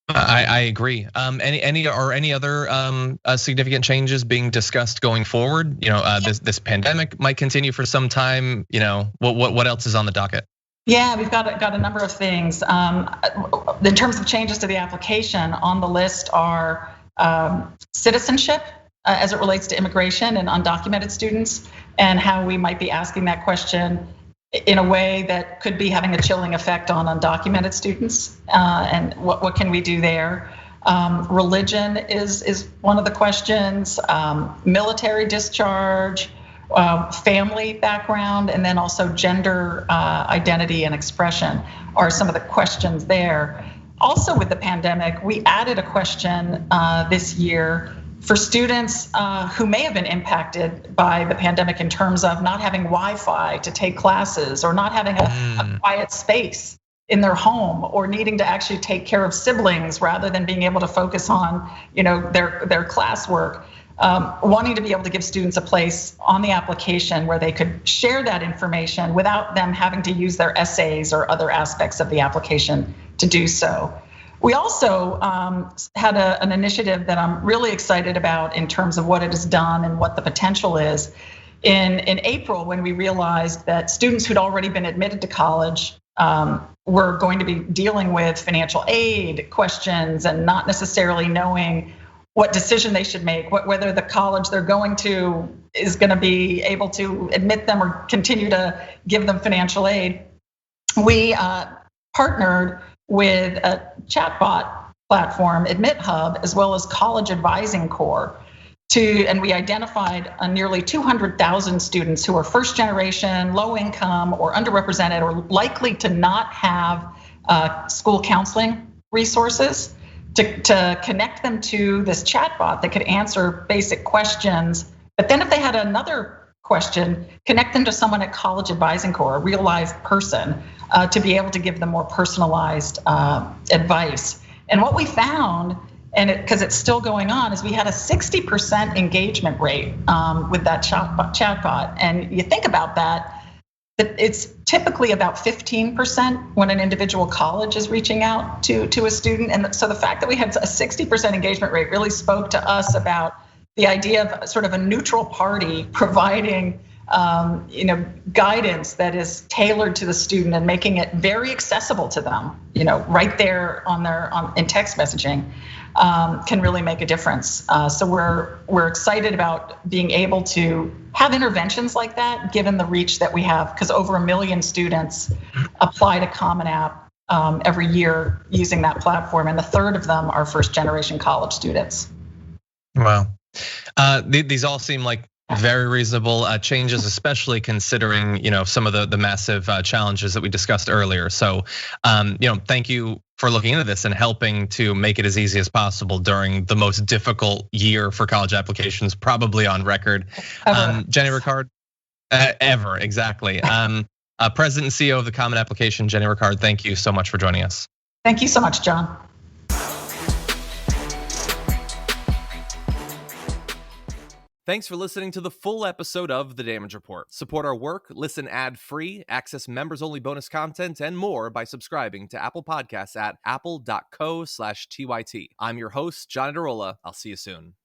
I agree. Any other significant changes being discussed going forward? This pandemic might continue for some time. What else is on the docket? Yeah, we've got a number of things. In terms of changes to the application, on the list are citizenship as it relates to immigration and undocumented students, and how we might be asking that question in a way that could be having a chilling effect on undocumented students, and what can we do there? Religion is one of the questions, military discharge, family background, and then also gender identity and expression are some of the questions there. Also with the pandemic, we added a question this year for students who may have been impacted by the pandemic in terms of not having Wi-Fi to take classes, or not having a quiet space in their home, or needing to actually take care of siblings rather than being able to focus on their classwork. Wanting to be able to give students a place on the application where they could share that information without them having to use their essays or other aspects of the application to do so. We also had an initiative that I'm really excited about in terms of what it has done and what the potential is. In April, when we realized that students who'd already been admitted to college were going to be dealing with financial aid questions and not necessarily knowing what decision they should make, whether the college they're going to is going to be able to admit them or continue to give them financial aid. We partnered with a chatbot platform, AdmitHub, as well as College Advising Corps, and we identified nearly 200,000 students who are first generation, low income, or underrepresented, or likely to not have school counseling resources, to connect them to this chatbot that could answer basic questions. But then if they had another question, connect them to someone at College Advising Corps, a real live person, to be able to give them more personalized advice. And what we found, and because it's still going on, is we had a 60% engagement rate with that chatbot. And you think about that, it's typically about 15% when an individual college is reaching out to a student. And so the fact that we had a 60% engagement rate really spoke to us about the idea of sort of a neutral party providing guidance that is tailored to the student and making it very accessible to them, right there in text messaging, can really make a difference. So we're excited about being able to have interventions like that, given the reach that we have, because over 1 million students apply to Common App every year using that platform, and a third of them are first generation college students. Wow. These all seem like very reasonable changes, especially considering some of the massive challenges that we discussed earlier. So thank you for looking into this and helping to make it as easy as possible during the most difficult year for college applications, probably on record. Jenny Rickard, ever, exactly. President and CEO of the Common Application, Jenny Rickard, thank you so much for joining us. Thank you so much, John. Thanks for listening to the full episode of The Damage Report. Support our work, listen ad-free, access members-only bonus content, and more by subscribing to Apple Podcasts at apple.co/TYT. I'm your host, John Adarola. I'll see you soon.